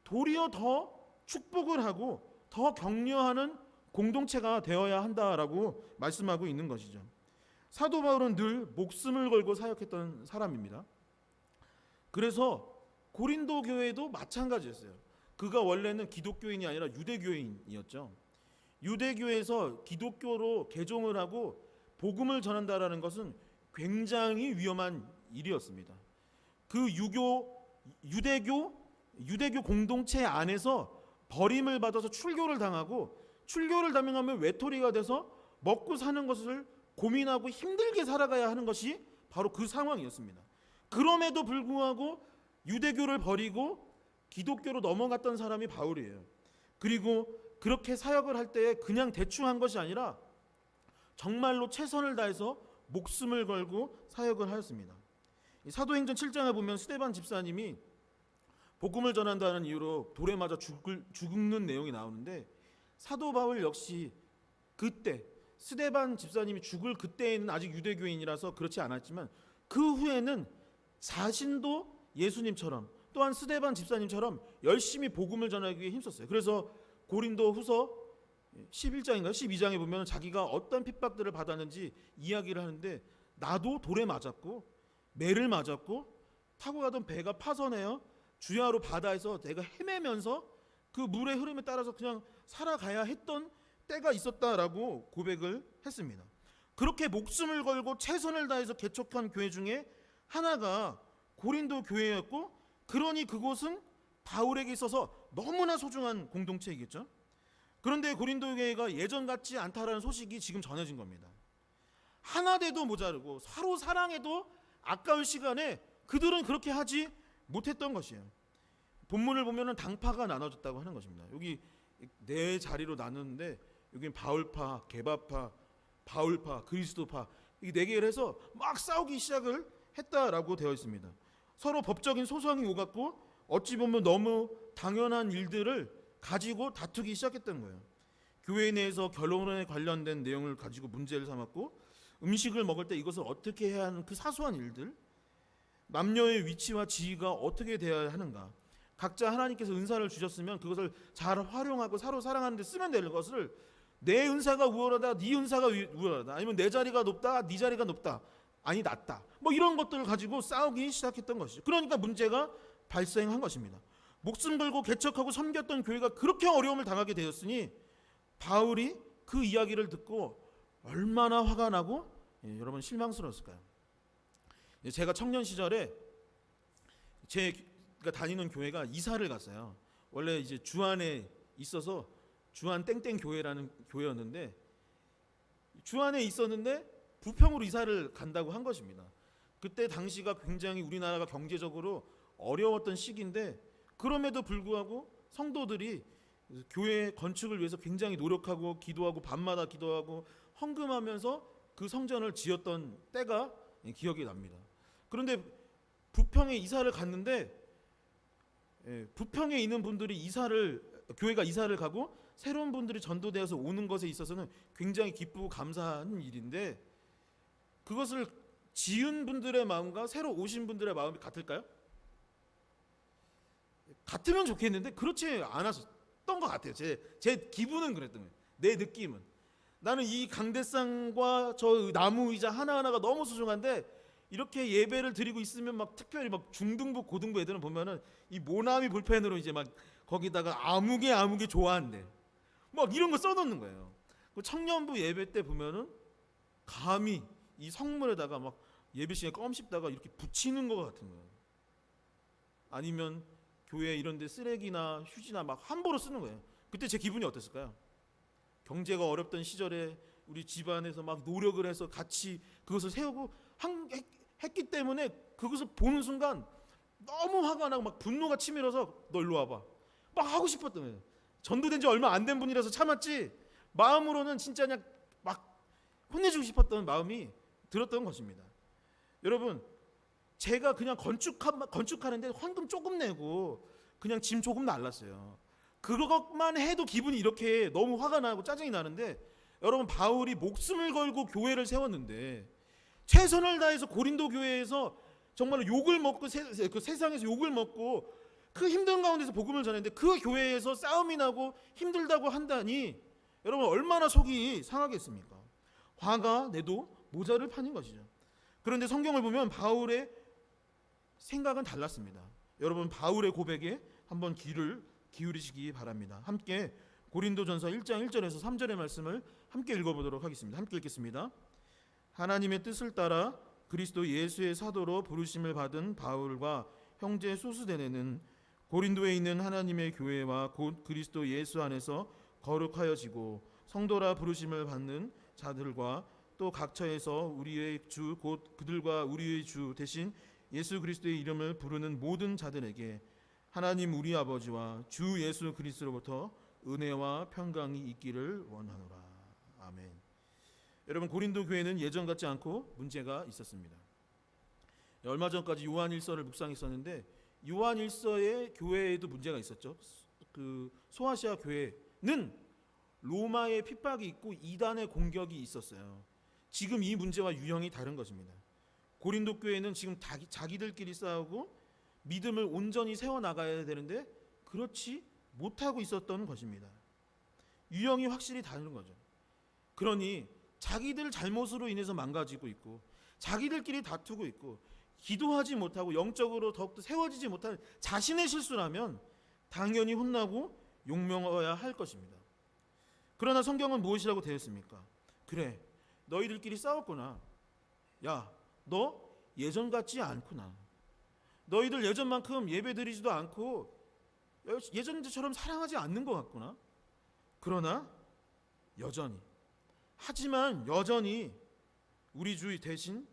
도리어 더 축복을 하고 더 격려하는 공동체가 되어야 한다라고 말씀하고 있는 것이죠. 사도 바울은 늘 목숨을 걸고 사역했던 사람입니다. 그래서 고린도 교회도 마찬가지였어요. 그가 원래는 기독교인이 아니라 유대교인이었죠. 유대교에서 기독교로 개종을 하고 복음을 전한다라는 것은 굉장히 위험한 일이었습니다. 그 유대교 공동체 안에서 버림을 받아서 출교를 당하고, 출교를 당하면 외톨이가 돼서 먹고 사는 것을 고민하고 힘들게 살아가야 하는 것이 바로 그 상황이었습니다. 그럼에도 불구하고 유대교를 버리고 기독교로 넘어갔던 사람이 바울이에요. 그리고 그렇게 사역을 할 때 그냥 대충 한 것이 아니라 정말로 최선을 다해서 목숨을 걸고 사역을 하였습니다. 사도행전 7장에 보면 스데반 집사님이 복음을 전한다는 이유로 돌에 맞아 죽는 내용이 나오는데, 사도 바울 역시 그때 스데반 집사님이 죽을 그때에는 아직 유대교인이라서 그렇지 않았지만 그 후에는 자신도 예수님처럼 또한 스데반 집사님처럼 열심히 복음을 전하기 위해 힘썼어요. 그래서 고린도 후서 11장인가요? 12장에 보면 자기가 어떤 핍박들을 받았는지 이야기를 하는데, 나도 돌에 맞았고 매를 맞았고 타고 가던 배가 파선해요 주야로 바다에서 내가 헤매면서 그 물의 흐름에 따라서 그냥 살아가야 했던 때가 있었다라고 고백을 했습니다. 그렇게 목숨을 걸고 최선을 다해서 개척한 교회 중에 하나가 고린도 교회였고, 그러니 그곳은 바울에게 있어서 너무나 소중한 공동체이겠죠. 그런데 고린도 교회가 예전 같지 않다라는 소식이 지금 전해진 겁니다. 하나 돼도 모자르고 서로 사랑해도 아까울 시간에 그들은 그렇게 하지 못했던 것이에요. 본문을 보면 당파가 나눠졌다고 하는 것입니다. 여기 네 자리로 나누는데 여기는 바울파, 게바파, 바울파, 그리스도파, 이 네 개를 해서 막 싸우기 시작을 했다라고 되어 있습니다. 서로 법적인 소송이 오갔고 어찌 보면 너무 당연한 일들을 가지고 다투기 시작했던 거예요. 교회 내에서 결혼에 관련된 내용을 가지고 문제를 삼았고, 음식을 먹을 때 이것을 어떻게 해야 하는 그 사소한 일들, 남녀의 위치와 지위가 어떻게 되어야 하는가, 각자 하나님께서 은사를 주셨으면 그것을 잘 활용하고 서로 사랑하는 데 쓰면 되는 것을 내 은사가 우월하다, 네 은사가 우월하다, 아니면 내 자리가 높다, 네 자리가 높다, 아니 낮다, 뭐 이런 것들을 가지고 싸우기 시작했던 것이죠. 그러니까 문제가 발생한 것입니다. 목숨 걸고 개척하고 섬겼던 교회가 그렇게 어려움을 당하게 되었으니 바울이 그 이야기를 듣고 얼마나 화가 나고 여러분 실망스러웠을까요? 제가 청년 시절에 제가 다니는 교회가 이사를 갔어요. 원래 이제 주안에 있어서 주안 땡땡 교회라는 교회였는데, 주안에 있었는데 부평으로 이사를 간다고 한 것입니다. 그때 당시가 굉장히 우리나라가 경제적으로 어려웠던 시기인데, 그럼에도 불구하고 성도들이 교회 건축을 위해서 굉장히 노력하고 기도하고 밤마다 기도하고 헌금하면서 그 성전을 지었던 때가 기억이 납니다. 그런데 부평에 이사를 갔는데, 부평에 있는 분들이 교회가 이사를 가고 새로운 분들이 전도되어서 오는 것에 있어서는 굉장히 기쁘고 감사한 일인데, 그것을 지은 분들의 마음과 새로 오신 분들의 마음이 같을까요? 같으면 좋겠는데 그렇지 않았었던 것 같아요. 제 기분은 그랬던 거예요. 내 느낌은. 나는 이 강대상과 저 나무 의자 하나하나가 너무 소중한데, 이렇게 예배를 드리고 있으면 막 특별히 막 중등부 고등부 애들은 보면은 이 모나미 볼펜으로 이제 막 거기다가 아무개 좋아한대, 막 이런 거 써놓는 거예요. 그 청년부 예배 때 보면은 감히 이 성물에다가 막 예배 시간에 껌 씹다가 이렇게 붙이는 것 같은 거예요. 아니면 교회 이런 데 쓰레기나 휴지나 막 함부로 쓰는 거예요. 그때 제 기분이 어땠을까요? 경제가 어렵던 시절에 우리 집안에서 막 노력을 해서 같이 그것을 세우고 했기 때문에 그것을 보는 순간 너무 화가 나고 막 분노가 치밀어서 너 일로 와봐 막 하고 싶었던 거예요. 전도된 지 얼마 안 된 분이라서 참았지 마음으로는 진짜 그냥 막 혼내주고 싶었던 마음이 들었던 것입니다. 여러분, 제가 그냥 건축하는데 헌금 조금 내고 그냥 짐 조금 날랐어요. 그것만 해도 기분이 이렇게 너무 화가 나고 짜증이 나는데, 여러분, 바울이 목숨을 걸고 교회를 세웠는데 최선을 다해서 고린도 교회에서 정말 욕을 먹고 그 세상에서 욕을 먹고 그 힘든 가운데서 복음을 전했는데 그 교회에서 싸움이 나고 힘들다고 한다니 여러분 얼마나 속이 상하겠습니까? 화가 내도 모자를 파는 것이죠. 그런데 성경을 보면 바울의 생각은 달랐습니다. 여러분, 바울의 고백에 한번 귀를 기울이시기 바랍니다. 함께 고린도전서 1장 1절에서 3절의 말씀을 함께 읽어보도록 하겠습니다. 함께 읽겠습니다. 하나님의 뜻을 따라 그리스도 예수의 사도로 부르심을 받은 바울과 형제 소스데네는 고린도에 있는 하나님의 교회와 곧 그리스도 예수 안에서 거룩하여지고 성도라 부르심을 받는 자들과 또 각처에서 우리의 주 곧 그들과 우리의 주 대신 예수 그리스도의 이름을 부르는 모든 자들에게 하나님 우리 아버지와 주 예수 그리스도로부터 은혜와 평강이 있기를 원하노라. 아멘. 여러분, 고린도 교회는 예전 같지 않고 문제가 있었습니다. 얼마 전까지 요한일서를 묵상했었는데 요한일서의 교회에도 문제가 있었죠. 그 소아시아 교회는 로마의 핍박이 있고 이단의 공격이 있었어요. 지금 이 문제와 유형이 다른 것입니다. 고린도 교회는 지금 자기들끼리 싸우고 믿음을 온전히 세워나가야 되는데 그렇지 못하고 있었던 것입니다. 유형이 확실히 다른 거죠. 그러니 자기들 잘못으로 인해서 망가지고 있고 자기들끼리 다투고 있고 기도하지 못하고 영적으로 더욱더 세워지지 못하는 자신의 실수라면 당연히 혼나고 욕먹어야 할 것입니다. 그러나 성경은 무엇이라고 되었습니까? 그래, 너희들끼리 싸웠구나. 야, 너 예전 같지 않구나. 너희들 예전만큼 예배드리지도 않고 예전처럼 사랑하지 않는 것 같구나. 그러나 하지만 여전히 우리 주 대신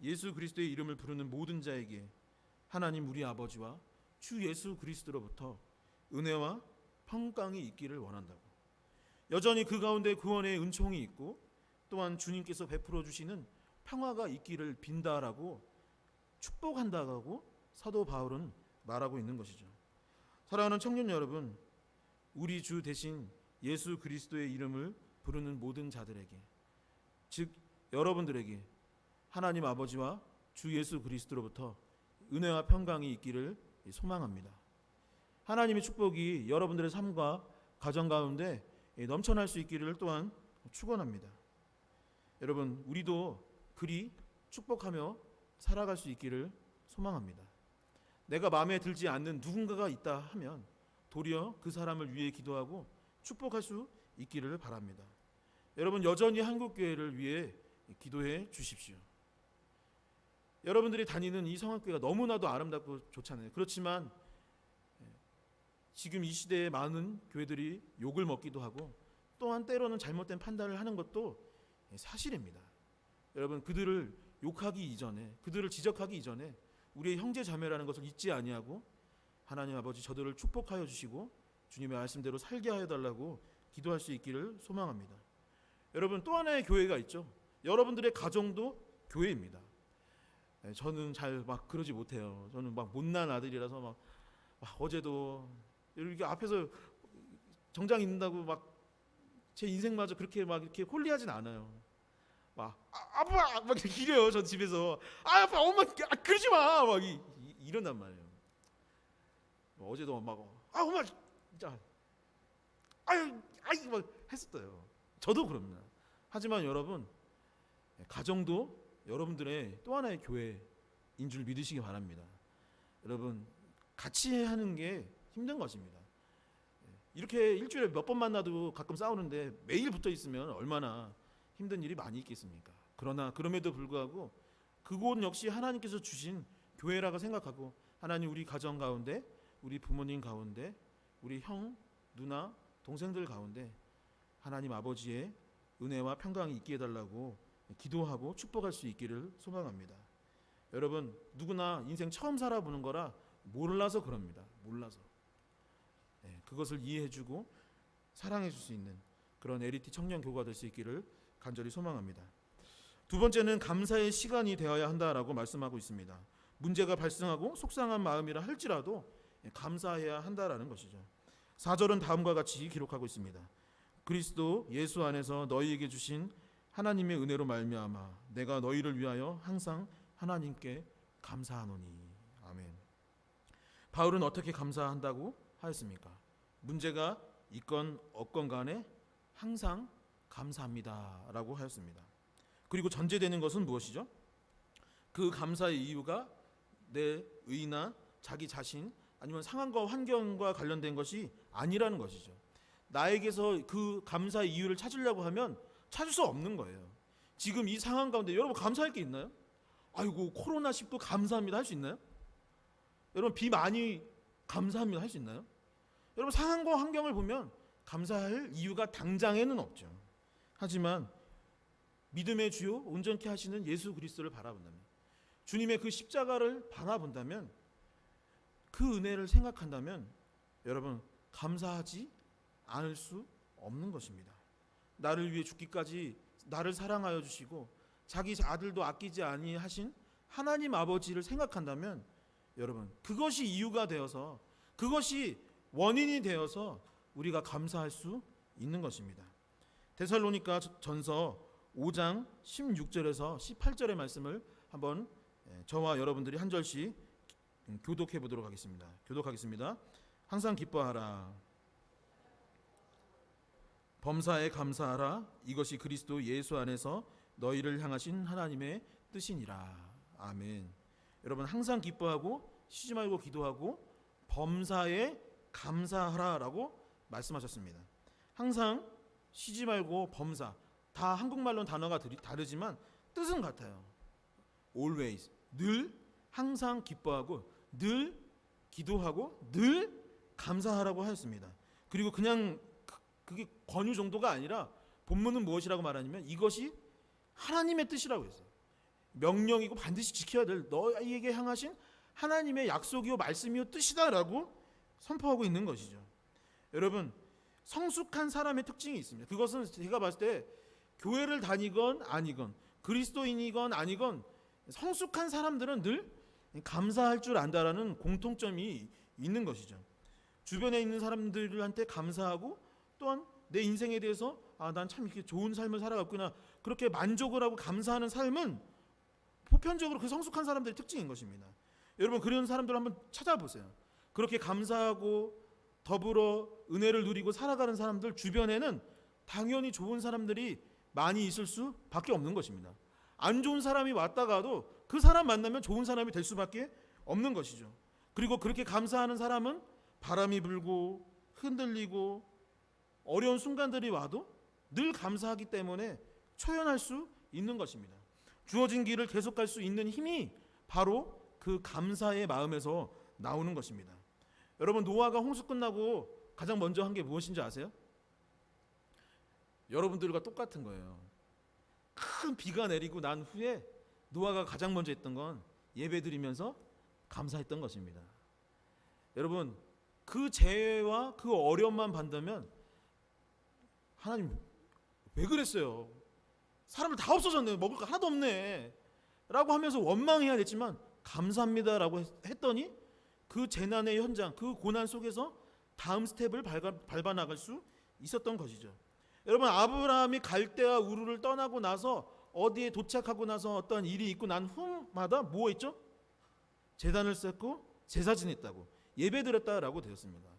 예수 그리스도의 이름을 부르는 모든 자에게 하나님 우리 아버지와 주 예수 그리스도로부터 은혜와 평강이 있기를 원한다고. 여전히 그 가운데 구원의 은총이 있고 또한 주님께서 베풀어 주시는 평화가 있기를 빈다라고 축복한다고 사도 바울은 말하고 있는 것이죠. 사랑하는 청년 여러분, 우리 주 대신 예수 그리스도의 이름을 부르는 모든 자들에게, 즉 여러분들에게 하나님 아버지와 주 예수 그리스도로부터 은혜와 평강이 있기를 소망합니다. 하나님의 축복이 여러분들의 삶과 가정 가운데 넘쳐날 수 있기를 또한 축원합니다. 여러분, 우리도 그리 축복하며 살아갈 수 있기를 소망합니다. 내가 마음에 들지 않는 누군가가 있다 하면 도리어 그 사람을 위해 기도하고 축복할 수 있기를 바랍니다. 여러분, 여전히 한국교회를 위해 기도해 주십시오. 여러분들이 다니는 이 성악교회가 너무나도 아름답고 좋잖아요. 그렇지만 지금 이 시대에 많은 교회들이 욕을 먹기도 하고 또한 때로는 잘못된 판단을 하는 것도 사실입니다. 여러분, 그들을 욕하기 이전에, 그들을 지적하기 이전에 우리의 형제 자매라는 것을 잊지 아니하고 하나님 아버지 저들을 축복하여 주시고 주님의 말씀대로 살게 하여 달라고 기도할 수 있기를 소망합니다. 여러분, 또 하나의 교회가 있죠. 여러분들의 가정도 교회입니다. 저는 잘 막 그러지 못해요. 저는 막 못난 아들이라서 막 어제도 이렇게 앞에서 정장 입는다고 막 제 인생마저 그렇게 막 이렇게 홀리하진 않아요. 막 아빠 막 이렇게 이래요. 저 집에서 아빠 엄마 그러지 마 막 이런단 말이에요. 어제도 막 엄마 진짜 아이 막 했었어요. 저도 그럽니다. 하지만 여러분, 가정도 여러분들의 또 하나의 교회인 줄 믿으시기 바랍니다. 여러분, 같이 하는 게 힘든 것입니다. 이렇게 일주일에 몇 번 만나도 가끔 싸우는데 매일 붙어 있으면 얼마나 힘든 일이 많이 있겠습니까? 그러나 그럼에도 불구하고 그곳 역시 하나님께서 주신 교회라고 생각하고 하나님 우리 가정 가운데, 우리 부모님 가운데, 우리 형, 누나, 동생들 가운데 하나님 아버지의 은혜와 평강이 있게 해달라고 기도하고 축복할 수 있기를 소망합니다. 여러분, 누구나 인생 처음 살아보는 거라 몰라서 그럽니다. 몰라서. 그것을 이해해주고 사랑해줄 수 있는 그런 LET 청년 교구가 될 수 있기를 간절히 소망합니다. 두 번째는 감사의 시간이 되어야 한다라고 말씀하고 있습니다. 문제가 발생하고 속상한 마음이라 할지라도 감사해야 한다라는 것이죠. 4절은 다음과 같이 기록하고 있습니다. 그리스도 예수 안에서 너희에게 주신 하나님의 은혜로 말미암아 내가 너희를 위하여 항상 하나님께 감사하노니. 아멘. 바울은 어떻게 감사한다고 하였습니까? 문제가 있건 없건 간에 항상 감사합니다라고 하였습니다. 그리고 전제되는 것은 무엇이죠? 그 감사의 이유가 내 의나 자기 자신 아니면 상황과 환경과 관련된 것이 아니라는 것이죠. 나에게서 그 감사의 이유를 찾으려고 하면 찾을 수 없는 거예요. 지금 이 상황 가운데 여러분 감사할 게 있나요? 아이고 코로나19 감사합니다 할 수 있나요? 여러분 비 많이 감사합니다 할 수 있나요? 여러분 상황과 환경을 보면 감사할 이유가 당장에는 없죠. 하지만 믿음의 주요 온전케 하시는 예수 그리스도를 바라본다면, 주님의 그 십자가를 바라본다면, 그 은혜를 생각한다면 여러분 감사하지 않을 수 없는 것입니다. 나를 위해 죽기까지 나를 사랑하여 주시고 자기 아들도 아끼지 아니하신 하나님 아버지를 생각한다면 여러분 그것이 이유가 되어서, 그것이 원인이 되어서 우리가 감사할 수 있는 것입니다. 데살로니가 전서 5장 16절에서 18절의 말씀을 한번 저와 여러분들이 한 절씩 교독해 보도록 하겠습니다. 교독하겠습니다. 항상 기뻐하라. 범사에 감사하라. 이것이 그리스도 예수 안에서 너희를 향하신 하나님의 뜻이니라. 아멘. 여러분 항상 기뻐하고 쉬지 말고 기도하고 범사에 감사하라라고 말씀하셨습니다. 항상 쉬지 말고 범사, 다 한국말로는 단어가 다르지만 뜻은 같아요. always, 늘 항상 기뻐하고 늘 기도하고 늘 감사하라고 하였습니다. 그리고 그냥 그게 권유 정도가 아니라 본문은 무엇이라고 말하냐면 이것이 하나님의 뜻이라고 했어요. 명령이고 반드시 지켜야 될 너희에게 향하신 하나님의 약속이요 말씀이요 뜻이다라고 선포하고 있는 것이죠. 여러분 성숙한 사람의 특징이 있습니다. 그것은 제가 봤을 때 교회를 다니건 아니건 그리스도인이건 아니건 성숙한 사람들은 늘 감사할 줄 안다라는 공통점이 있는 것이죠. 주변에 있는 사람들한테 감사하고 또한 내 인생에 대해서 난 참 이렇게 좋은 삶을 살아갔구나 그렇게 만족을 하고 감사하는 삶은 보편적으로 그 성숙한 사람들의 특징인 것입니다. 여러분 그런 사람들 한번 찾아보세요. 그렇게 감사하고 더불어 은혜를 누리고 살아가는 사람들 주변에는 당연히 좋은 사람들이 많이 있을 수밖에 없는 것입니다. 안 좋은 사람이 왔다가도 그 사람 만나면 좋은 사람이 될 수밖에 없는 것이죠. 그리고 그렇게 감사하는 사람은 바람이 불고 흔들리고 어려운 순간들이 와도 늘 감사하기 때문에 초연할 수 있는 것입니다. 주어진 길을 계속 갈 수 있는 힘이 바로 그 감사의 마음에서 나오는 것입니다. 여러분 노아가 홍수 끝나고 가장 먼저 한 게 무엇인지 아세요? 여러분들과 똑같은 거예요. 큰 비가 내리고 난 후에 노아가 가장 먼저 했던 건 예배드리면서 감사했던 것입니다. 여러분 그 재해와 그 어려움만 반다면 하나님 왜 그랬어요? 사람들 다 없어졌네. 먹을 거 하나도 없네 라고 하면서 원망해야 됐지만 감사합니다라고 했더니 그 재난의 현장, 그 고난 속에서 다음 스텝을 밟아 나갈 수 있었던 것이죠. 여러분 아브라함이 갈대아 우르를 떠나고 나서 어디에 도착하고 나서 어떤 일이 있고 난 후마다 뭐 했죠? 제단을 쌓고 제사 지냈다고 예배드렸다라고 되었습니다.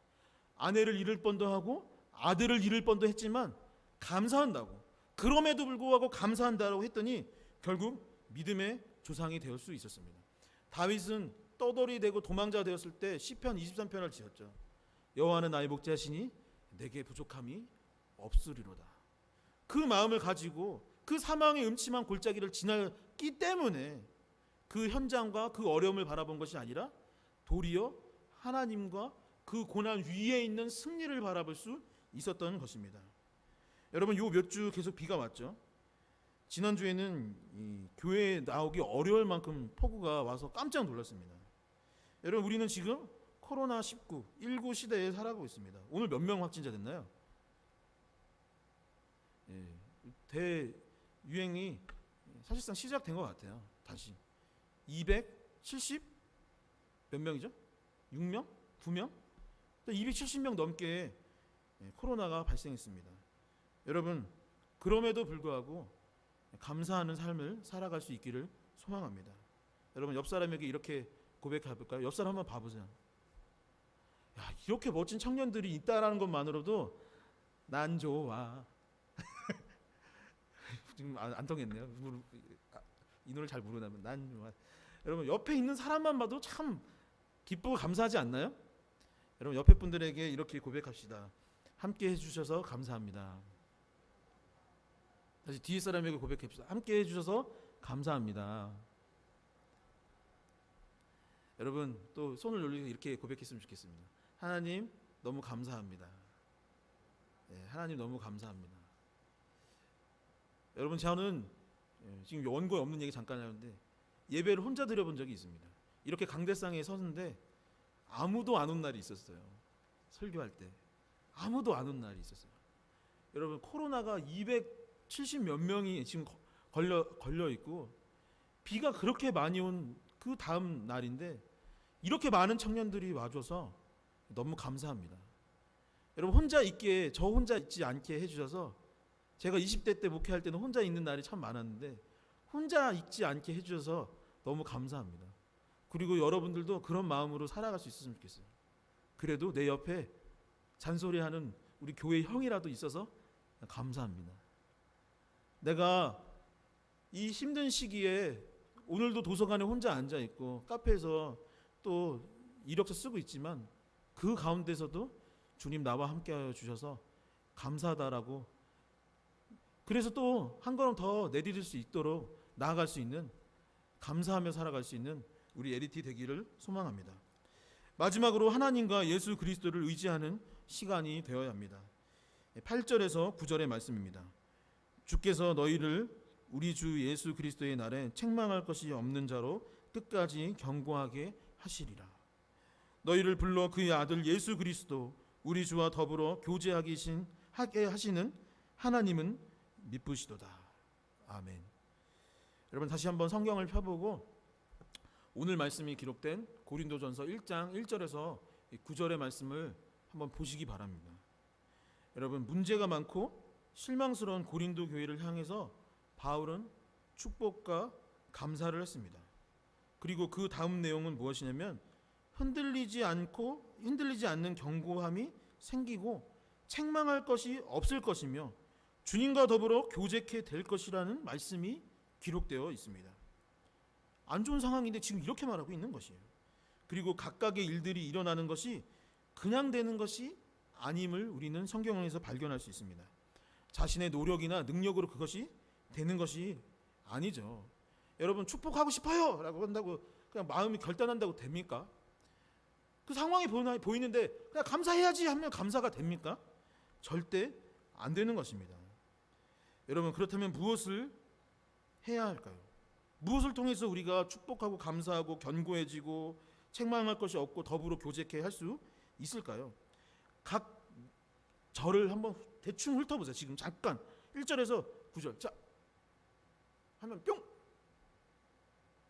아내를 잃을 뻔도 하고 아들을 잃을 뻔도 했지만 감사한다고, 그럼에도 불구하고 감사한다라고 했더니 결국 믿음의 조상이 될 수 있었습니다. 다윗은 떠돌이 되고 도망자 되었을 때 시편 23편을 지었죠. 여호와는 나의 목자시니 내게 부족함이 없으리로다. 그 마음을 가지고 그 사망의 음침한 골짜기를 지났기 때문에 그 현장과 그 어려움을 바라본 것이 아니라 도리어 하나님과 그 고난 위에 있는 승리를 바라볼 수 있었던 것입니다. 여러분, 요 몇 주 계속 비가 왔죠. 지난주에는 이 교회에 나오기 어려울 만큼 폭우가 와서 깜짝 놀랐습니다. 여러분, 우리는 지금 코로나19, 19 시대에 살아가고 있습니다. 오늘 몇 명 확진자 됐나요? 대유행이 사실상 시작된 것 같아요. 다시 270 몇 명이죠? 6명? 9명? 270명 넘게 코로나가 발생했습니다. 여러분, 그럼에도 불구하고 감사하는 삶을 살아갈 수 있기를 소망합니다. 여러분, 옆 사람에게 이렇게 고백해 볼까요? 옆 사람 한번 봐보세요. 야, 이렇게 멋진 청년들이 있다라는 것만으로도 난 좋아. 지금 안 통했네요. 이 노래 잘 모르나면 난 좋아. 여러분, 옆에 있는 사람만 봐도 참 기쁘고 감사하지 않나요? 여러분, 옆에 분들에게 이렇게 고백합시다. 함께 해주셔서 감사합니다. 다시 뒤에 사람에게 고백합시다. 함께 해주셔서 감사합니다. 여러분, 또 손을 올리고 이렇게 고백했으면 좋겠습니다. 하나님 너무 감사합니다. 하나님 너무 감사합니다. 여러분, 저는 지금 원고에 없는 얘기 잠깐 하는데 예배를 혼자 드려본 적이 있습니다. 이렇게 강대상에 섰는데 아무도 안 온 날이 있었어요. 설교할 때 아무도 안 온 날이 있었어요. 여러분, 코로나가 270 몇 명이 지금 걸려 있고 비가 그렇게 많이 온 그 다음 날인데 이렇게 많은 청년들이 와줘서 너무 감사합니다. 여러분, 저 혼자 있지 않게 해주셔서, 제가 20대 때 목회할 때는 혼자 있는 날이 참 많았는데 혼자 있지 않게 해주셔서 너무 감사합니다. 그리고 여러분들도 그런 마음으로 살아갈 수 있었으면 좋겠어요. 그래도 내 옆에 잔소리하는 우리 교회 형이라도 있어서 감사합니다. 내가 이 힘든 시기에 오늘도 도서관에 혼자 앉아 있고 카페에서 또 이력서 쓰고 있지만 그 가운데서도 주님 나와 함께하여 주셔서 감사하다라고, 그래서 또 한 걸음 더 내디딜 수 있도록 나아갈 수 있는, 감사하며 살아갈 수 있는 우리 LET 되기를 소망합니다. 마지막으로 하나님과 예수 그리스도를 의지하는 시간이 되어야 합니다. 8절에서 9절의 말씀입니다. 주께서 너희를 우리 주 예수 그리스도의 날에 책망할 것이 없는 자로 끝까지 경고하게 하시리라. 너희를 불러 그의 아들 예수 그리스도 우리 주와 더불어 교제하게 하시는 하나님은 미쁘시도다. 아멘. 여러분, 다시 한번 성경을 펴보고 오늘 말씀이 기록된 고린도전서 1장 1절에서 9절의 말씀을 한번 보시기 바랍니다. 여러분, 문제가 많고 실망스러운 고린도 교회를 향해서 바울은 축복과 감사를 했습니다. 그리고 그 다음 내용은 무엇이냐면 흔들리지 않는 견고함이 생기고 책망할 것이 없을 것이며 주님과 더불어 교제케 될 것이라는 말씀이 기록되어 있습니다. 안 좋은 상황인데 지금 이렇게 말하고 있는 것이에요. 그리고 각각의 일들이 일어나는 것이 그냥 되는 것이 아님을 우리는 성경에서 발견할 수 있습니다. 자신의 노력이나 능력으로 그것이 되는 것이 아니죠. 여러분, 축복하고 싶어요 라고 한다고 그냥 마음이 결단한다고 됩니까? 그 상황이 보이는데 그냥 감사해야지 하면 감사가 됩니까? 절대 안 되는 것입니다. 여러분, 그렇다면 무엇을 해야 할까요? 무엇을 통해서 우리가 축복하고 감사하고 견고해지고 책망할 것이 없고 더불어 교제케 할 수 있을까요? 각 절을 한번 대충 훑어보세요. 지금 잠깐 1절에서 9절 자 하면 뿅.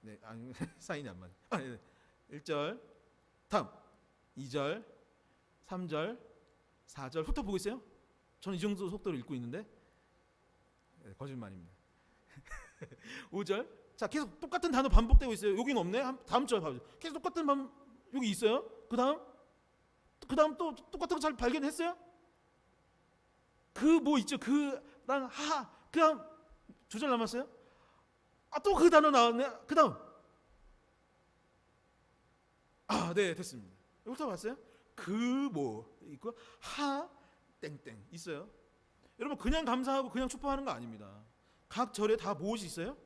네, 아니 사인이 안 맞네. 네. 1절 다음 2절 3절 4절 훑어보고 있어요. 저는 이 정도 속도로 읽고 있는데 네, 거짓말입니다. 5절 자 계속 똑같은 단어 반복되고 있어요. 여긴 없네. 다음 절 봐보세요. 계속 똑같은 여기 있어요. 그 다음 또 똑같은 거 잘 발견했어요? 그 뭐 있죠? 그랑 하 그다음 2절 남았어요? 또 그 단어 나왔네. 그다음 네 됐습니다. 훑어봤어요? 그 뭐 있고 하 땡땡 있어요. 여러분, 그냥 감사하고 그냥 축복하는 거 아닙니다. 각 절에 다 무엇이 있어요?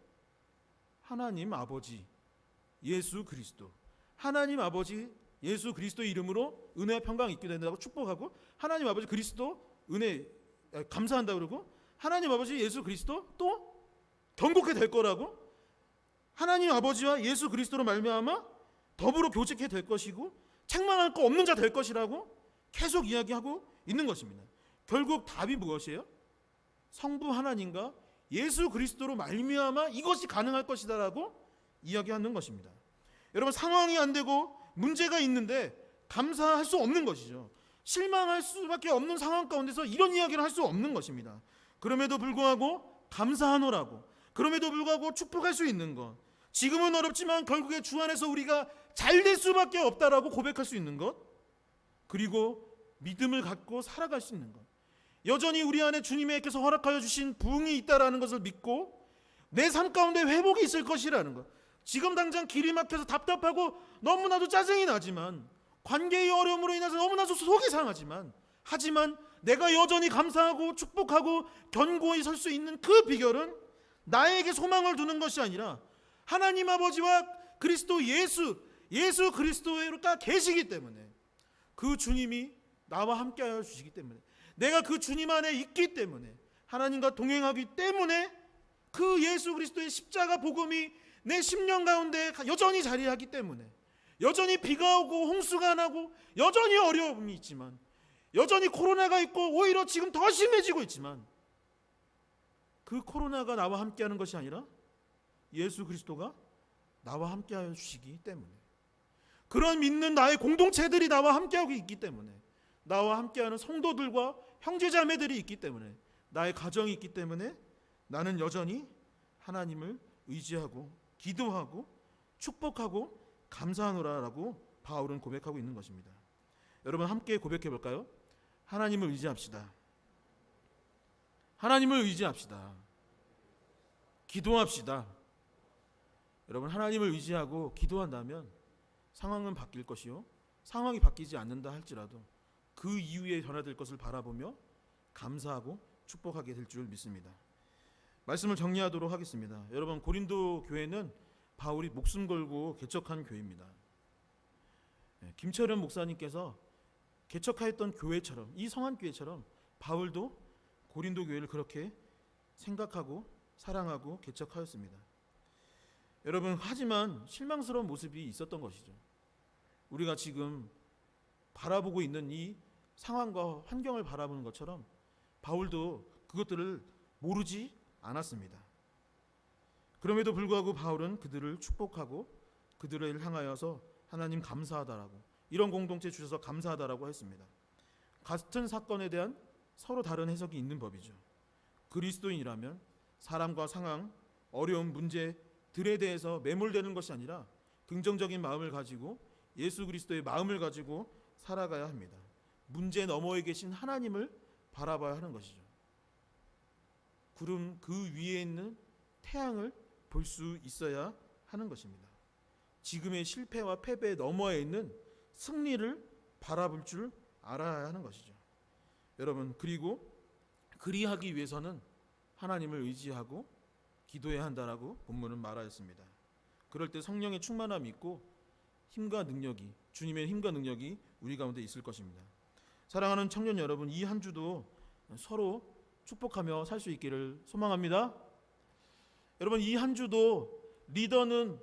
하나님 아버지 예수 그리스도, 하나님 아버지 예수 그리스도의 이름으로 은혜와 평강이 있게 된다고 축복하고 하나님 아버지 그리스도 은혜 감사한다 그러고 하나님 아버지 예수 그리스도 또 경고케 될 거라고 하나님 아버지와 예수 그리스도로 말미암아 더불어 교제케 될 것이고 책망할 거 없는 자 될 것이라고 계속 이야기하고 있는 것입니다. 결국 답이 무엇이에요? 성부 하나님과 예수 그리스도로 말미암아 이것이 가능할 것이다라고 이야기하는 것입니다. 여러분 상황이 안 되고 문제가 있는데 감사할 수 없는 것이죠. 실망할 수밖에 없는 상황 가운데서 이런 이야기를 할 수 없는 것입니다. 그럼에도 불구하고 감사하노라고, 그럼에도 불구하고 축복할 수 있는 것, 지금은 어렵지만 결국에 주 안에서 우리가 잘 될 수밖에 없다라고 고백할 수 있는 것, 그리고 믿음을 갖고 살아갈 수 있는 것, 여전히 우리 안에 주님께서 허락하여 주신 부흥이 있다라는 것을 믿고 내 삶 가운데 회복이 있을 것이라는 것. 지금 당장 길이 막혀서 답답하고 너무나도 짜증이 나지만, 관계의 어려움으로 인해서 너무나도 속이 상하지만, 하지만 내가 여전히 감사하고 축복하고 견고히 설 수 있는 그 비결은 나에게 소망을 두는 것이 아니라 하나님 아버지와 그리스도 예수 그리스도가 계시기 때문에, 그 주님이 나와 함께하여 주시기 때문에, 내가 그 주님 안에 있기 때문에, 하나님과 동행하기 때문에 그 예수 그리스도의 십자가 복음이 내 심령 가운데 여전히 자리하기 때문에, 여전히 비가 오고 홍수가 나고 여전히 어려움이 있지만, 여전히 코로나가 있고 오히려 지금 더 심해지고 있지만, 그 코로나가 나와 함께하는 것이 아니라 예수 그리스도가 나와 함께하여 주시기 때문에, 그런 믿는 나의 공동체들이 나와 함께하고 있기 때문에, 나와 함께하는 성도들과 형제자매들이 있기 때문에, 나의 가정이 있기 때문에 나는 여전히 하나님을 의지하고 기도하고 축복하고 감사하노라라고 바울은 고백하고 있는 것입니다. 여러분 함께 고백해 볼까요? 하나님을 의지합시다. 하나님을 의지합시다. 기도합시다. 여러분 하나님을 의지하고 기도한다면 상황은 바뀔 것이요, 상황이 바뀌지 않는다 할지라도 그 이후에 변화될 것을 바라보며 감사하고 축복하게 될 줄 믿습니다. 말씀을 정리하도록 하겠습니다. 여러분 고린도 교회는 바울이 목숨 걸고 개척한 교회입니다. 김철현 목사님께서 개척하였던 교회처럼, 이 성안교회처럼 바울도 고린도 교회를 그렇게 생각하고 사랑하고 개척하였습니다. 여러분 하지만 실망스러운 모습이 있었던 것이죠. 우리가 지금 바라보고 있는 이 상황과 환경을 바라보는 것처럼 바울도 그것들을 모르지 않았습니다. 그럼에도 불구하고 바울은 그들을 축복하고 그들을 향하여서 하나님 감사하다라고, 이런 공동체 주셔서 감사하다라고 했습니다. 같은 사건에 대한 서로 다른 해석이 있는 법이죠. 그리스도인이라면 사람과 상황, 어려운 문제들에 대해서 매몰되는 것이 아니라 긍정적인 마음을 가지고 예수 그리스도의 마음을 가지고 살아가야 합니다. 문제 너머에 계신 하나님을 바라봐야 하는 것이죠. 구름 그 위에 있는 태양을 볼 수 있어야 하는 것입니다. 지금의 실패와 패배 너머에 있는 승리를 바라볼 줄 알아야 하는 것이죠. 여러분 그리고 그리하기 위해서는 하나님을 의지하고 기도해야 한다라고 본문은 말하였습니다. 그럴 때 성령의 충만함이 있고 힘과 능력이, 주님의 힘과 능력이 우리 가운데 있을 것입니다. 사랑하는 청년 여러분, 이 한 주도 서로 축복하며 살 수 있기를 소망합니다. 여러분 이 한 주도 리더는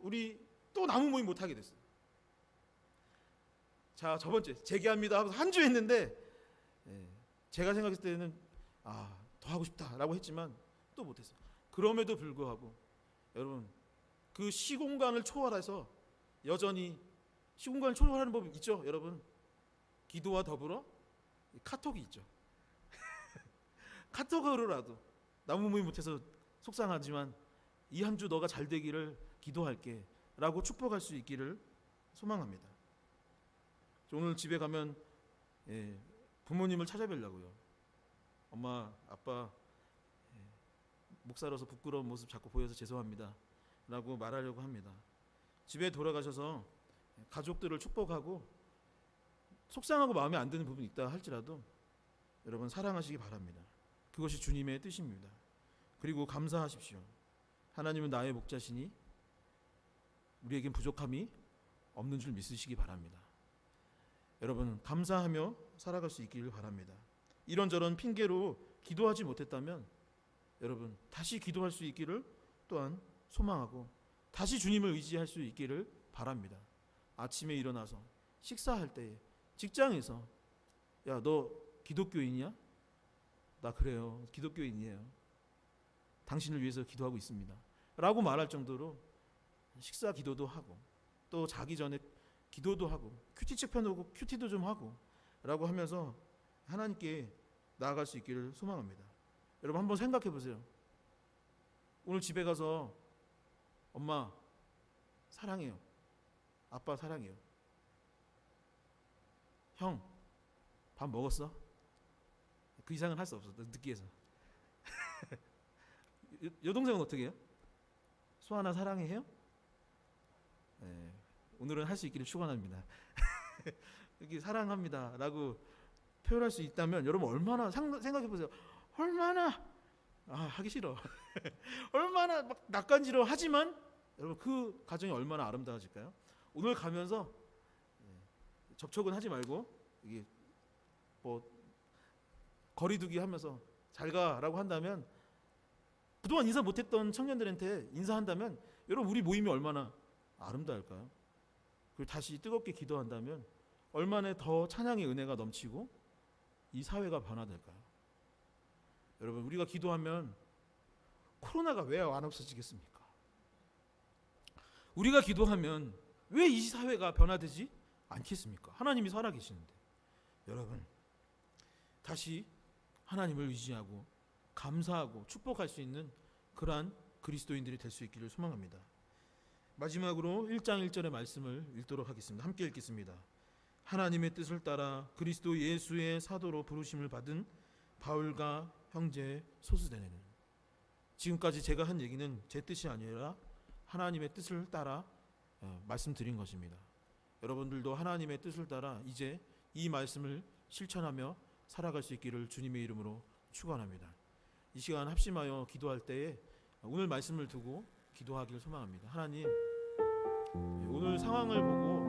우리 또 나무 모임 못하게 됐어요. 자 저번 주에 재개합니다 하면서 한 주 했는데, 제가 생각했을 때는 더 하고 싶다라고 했지만 또 못했어요. 그럼에도 불구하고 여러분 그 시공간을 초월해서 여전히, 시공간을 초월하는 법이 있죠. 여러분 기도와 더불어 카톡이 있죠. 카톡으로라도 나무 모임 못해서 속상하지만 이 한 주 너가 잘 되기를 기도할게 라고 축복할 수 있기를 소망합니다. 오늘 집에 가면 부모님을 찾아뵈려고요. 엄마 아빠 목사로서 부끄러운 모습 자꾸 보여서 죄송합니다 라고 말하려고 합니다. 집에 돌아가셔서 가족들을 축복하고, 속상하고 마음에 안 드는 부분이 있다 할지라도 여러분 사랑하시기 바랍니다. 그것이 주님의 뜻입니다. 그리고 감사하십시오. 하나님은 나의 목자시니 우리에겐 부족함이 없는 줄 믿으시기 바랍니다. 여러분 감사하며 살아갈 수 있기를 바랍니다. 이런저런 핑계로 기도하지 못했다면 여러분 다시 기도할 수 있기를 또한 소망하고 다시 주님을 의지할 수 있기를 바랍니다. 아침에 일어나서 식사할 때에 직장에서 야, 너 기독교인이야? 나 그래요. 기독교인이에요. 당신을 위해서 기도하고 있습니다. 라고 말할 정도로 식사 기도도 하고 또 자기 전에 기도도 하고 큐티책 펴놓고 큐티도 좀 하고 라고 하면서 하나님께 나아갈 수 있기를 소망합니다. 여러분 한번 생각해 보세요. 오늘 집에 가서 엄마 사랑해요. 아빠 사랑해요. 형 밥 먹었어? 그 이상은 할 수 없어. 느끼해서. 여동생은 어떻게 해요? 수아나 사랑해요? 네, 오늘은 할 수 있기를 축원합니다. 이렇게 사랑합니다 라고 표현할 수 있다면 여러분 얼마나 생각해 보세요. 얼마나 하기 싫어. 얼마나 막 낯간지러워 하지만 여러분 그 가정이 얼마나 아름다워질까요? 오늘 가면서 접촉은 하지 말고 이게 뭐 거리두기 하면서 잘 가라고 한다면 그동안 인사 못했던 청년들한테 인사한다면 여러분 우리 모임이 얼마나 아름다울까요? 그리고 다시 뜨겁게 기도한다면 얼마나 더 찬양의 은혜가 넘치고 이 사회가 변화될까요? 여러분 우리가 기도하면 코로나가 왜 안 없어지겠습니까? 우리가 기도하면 왜 이 사회가 변화되지 않겠습니까? 하나님이 살아계시는데. 여러분 다시 하나님을 의지하고 감사하고 축복할 수 있는 그러한 그리스도인들이 될 수 있기를 소망합니다. 마지막으로 1장 1절의 말씀을 읽도록 하겠습니다. 함께 읽겠습니다. 하나님의 뜻을 따라 그리스도 예수의 사도로 부르심을 받은 바울과 형제 소스대네는. 지금까지 제가 한 얘기는 제 뜻이 아니라 하나님의 뜻을 따라 말씀드린 것입니다. 여러분들도 하나님의 뜻을 따라 이제 이 말씀을 실천하며 살아갈 수 있기를 주님의 이름으로 축원합니다. 이 시간 합심하여 기도할 때에 오늘 말씀을 두고 기도하기를 소망합니다. 하나님, 오늘 상황을 보고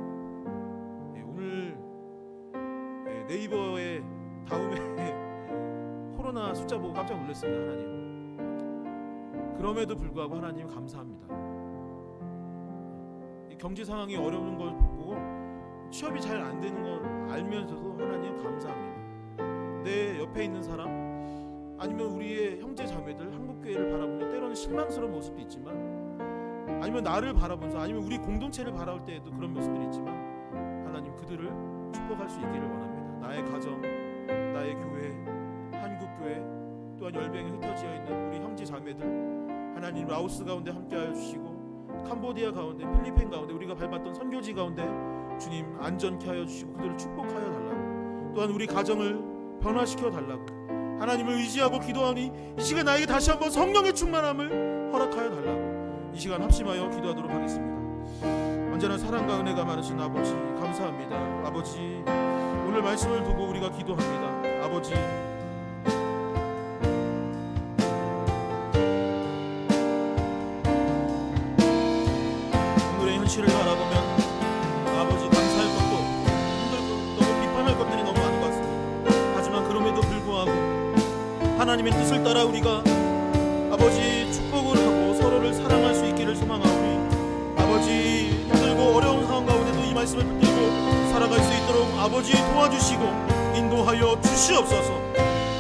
오늘 네이버에 다음에 코로나 숫자 보고 깜짝 놀랐습니다. 하나님, 그럼에도 불구하고 하나님 감사합니다. 이 경제 상황이 어려운 걸 보고 취업이 잘 안 되는 걸 알면서도 하나님 감사합니다. 내 옆에 있는 사람 아니면 우리의 형제 자매들 한국교회를 바라보면 때로는 실망스러운 모습도 있지만 아니면 나를 바라보면서 아니면 우리 공동체를 바라볼 때에도 그런 모습들이 있지만 하나님 그들을 축복할 수 있기를 원합니다. 나의 가정, 나의 교회, 한국교회 또한 열병에 흩어져 있는 우리 형제 자매들 하나님 라오스 가운데 함께하여 주시고 캄보디아 가운데 필리핀 가운데 우리가 밟았던 선교지 가운데 주님 안전케 하여 주시고 그들을 축복하여 달라고 또한 우리 가정을 변화시켜 달라고 하나님을 의지하고 기도하니 이 시간 나에게 다시 한번 성령의 충만함을 허락하여 달라고 이 시간 합심하여 기도하도록 하겠습니다. 언제나 사랑과 은혜가 많으신 아버지 감사합니다. 아버지 오늘 말씀을 두고 우리가 기도합니다. 아버지 오늘의 현실을 바라보면 아버지 감사할 것도 힘들 것도 비판할 것들이 너무 많은 것 같습니다. 하지만 그럼에도 불구하고 하나님의 뜻을 따라 우리가 아버지 축복을 하고 서로를 사랑할 수 있기를 소망하오니 아버지 힘들고 어려운 상황 가운데도 이 말씀을 붙들고 살아갈 수 있도록 아버지 도와주시고 인도하여 주시옵소서.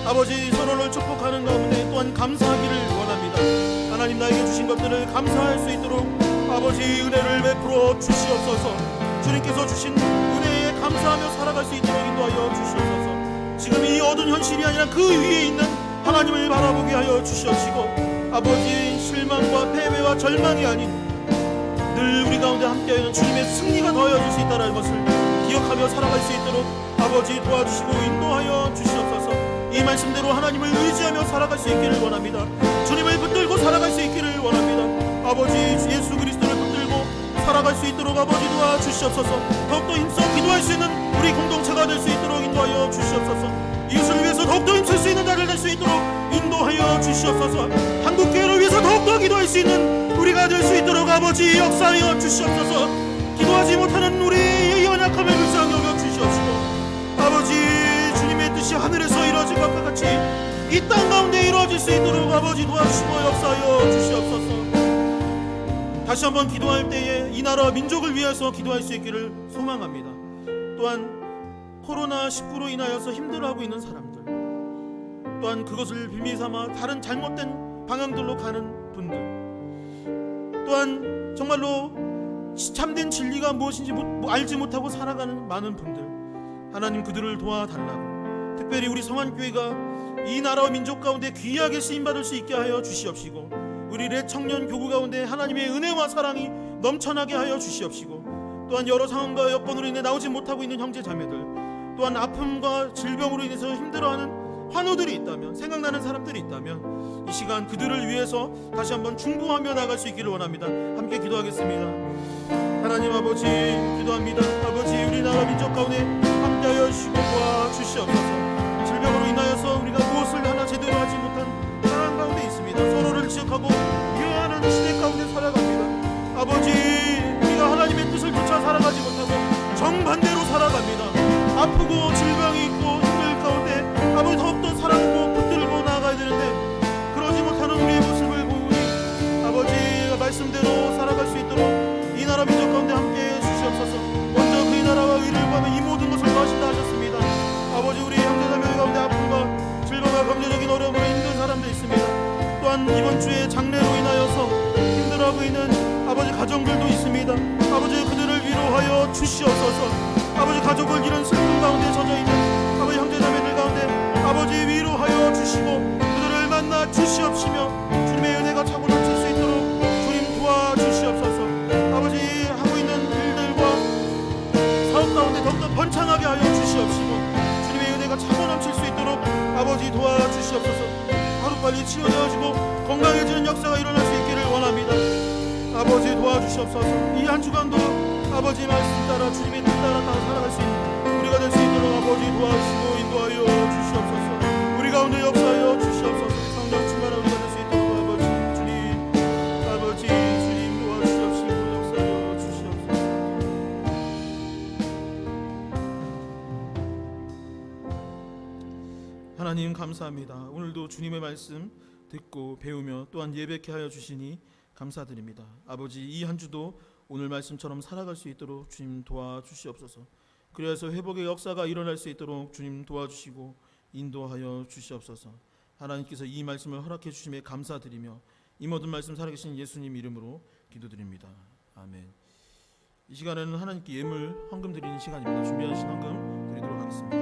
아버지 서로를 축복하는 가운데 또한 감사하기를 원합니다. 하나님 나에게 주신 것들을 감사할 수 있도록 아버지 은혜를 베풀어 주시옵소서. 주님께서 주신 은혜에 감사하며 살아갈 수 있도록 인도하여 주시옵소서. 지금 이 어두운 현실이 아니라 그 위에 있는 하나님을 바라보게 하여 주시옵시고 아버지 실망과 패배와 절망이 아닌 늘 우리 가운데 함께하는 주님의 승리가 더해질 수 있다는 것을 기억하며 살아갈 수 있도록 아버지 도와주시고 인도하여 주시옵소서. 이 말씀대로 하나님을 의지하며 살아갈 수 있기를 원합니다. 주님을 붙들고 살아갈 수 있기를 원합니다. 아버지 예수 그리스도를 붙들고 살아갈 수 있도록 아버지 도와주시옵소서. 더욱더 힘써 기도할 수 있는 우리 공동체가 될 수 있도록 인도하여 주시옵소서. 이웃을 위해서 더욱더 힘쓸 수 있는 자를 될 수 있도록 인도하여 주시옵소서. 한국교회를 위해서 더욱더 기도할 수 있는 우리가 될 수 있도록 아버지 역사하여 주시옵소서. 기도하지 못하는 우리의 연약함을 불쌍히 여겨 주시옵시고 아버지 주님의 뜻이 하늘에서 이루어진 것과 같이 이 땅 가운데 이루어질 수 있도록 아버지 도와주시고 역사하여 주시옵소서. 다시 한번 기도할 때에 이 나라와 민족을 위해서 기도할 수 있기를 소망합니다. 또한 코로나19로 인하여서 힘들어하고 있는 사람들, 또한 그것을 빌미삼아 다른 잘못된 방향들로 가는 분들, 또한 정말로 참된 진리가 무엇인지 알지 못하고 살아가는 많은 분들, 하나님 그들을 도와달라고, 특별히 우리 성안교회가 이 나라와 민족 가운데 귀하게 쓰임받을 수 있게 하여 주시옵시고, 우리의 청년 교구 가운데 하나님의 은혜와 사랑이 넘쳐나게 하여 주시옵시고, 또한 여러 상황과 여건으로 인해 나오지 못하고 있는 형제 자매들, 또한 아픔과 질병으로 인해서 힘들어하는 환우들이 있다면, 생각나는 사람들이 있다면 이 시간 그들을 위해서 다시 한번 중보하며 나갈 수 있기를 원합니다. 함께 기도하겠습니다. 하나님 아버지 기도합니다. 아버지 우리나라 민족 가운데 함께하여 주시고 도와주시옵소서. 질병으로 인하여서 우리가 무엇을 하나 제대로 하지 못한 상황 가운데 있습니다. 서로를 지적하고 미워하는 시대 가운데 살아갑니다. 아버지 우리가 하나님의 뜻을 쫓아 살아가지 못하고 정반대로 살아갑니다. 아프고 질병이 있고 힘들 가운데 아버지 더욱더 사랑하고 붙들고 나아가야 되는데 그러지 못하는 우리의 모습을 보니 아버지가 말씀대로 살아갈 수 있도록 이 나라 민족 가운데 함께해 주시옵소서. 먼저 그 이 나라와 의를 구하면 이 모든 것을 더하신다 하셨습니다. 아버지 우리 형제자매 가운데 아픔과 질병과 경제적인 어려움으로 힘든 사람도 있습니다. 또한 이번 주에 장례로 인하여서 힘들어하고 있는 아버지 가정들도 있습니다. 아버지 그들을 위로하여 주시옵소서. 아버지 가족을 잃은 슬픔 가운데 젖어 있는 아버지 형제자매들 가운데 아버지 위로하여 주시고 그들을 만나 주시옵시며 주님의 은혜가 차고 넘칠 수 있도록 주님 도와주시옵소서. 아버지 하고 있는 일들과 사업 가운데 더욱더 번창하게 하여 주시옵시고 주님의 은혜가 차고 넘칠 수 있도록 아버지 도와주시옵소서. 하루빨리 치유되어지고 건강해지는 역사가 일어날 수 있기를 원합니다. 아버지 도와주시옵소서. 이 한 주간도 아버지 말씀 따라 주님의 뜻 따라 살아갈 수 있는 우리가 될 수 있도록 아버지 도와주시고 인도하여 주시옵소서. 우리 가운데 역사하여 주시옵소서. 성령 충만한 우리가 될 수 있도록 아버지 주님 도와주시옵시고 역사하여 주시옵소서. 하나님 감사합니다. 오늘도 주님의 말씀 듣고 배우며 또한 예배케 하여 주시니 감사드립니다. 아버지 이 한 주도 오늘 말씀처럼 살아갈 수 있도록 주님 도와주시옵소서. 그래서 회복의 역사가 일어날 수 있도록 주님 도와주시고 인도하여 주시옵소서. 하나님께서 이 말씀을 허락해 주심에 감사드리며 이 모든 말씀 살아계신 예수님 이름으로 기도드립니다. 아멘. 이 시간에는 하나님께 예물 헌금 드리는 시간입니다. 준비하신 헌금 드리도록 하겠습니다.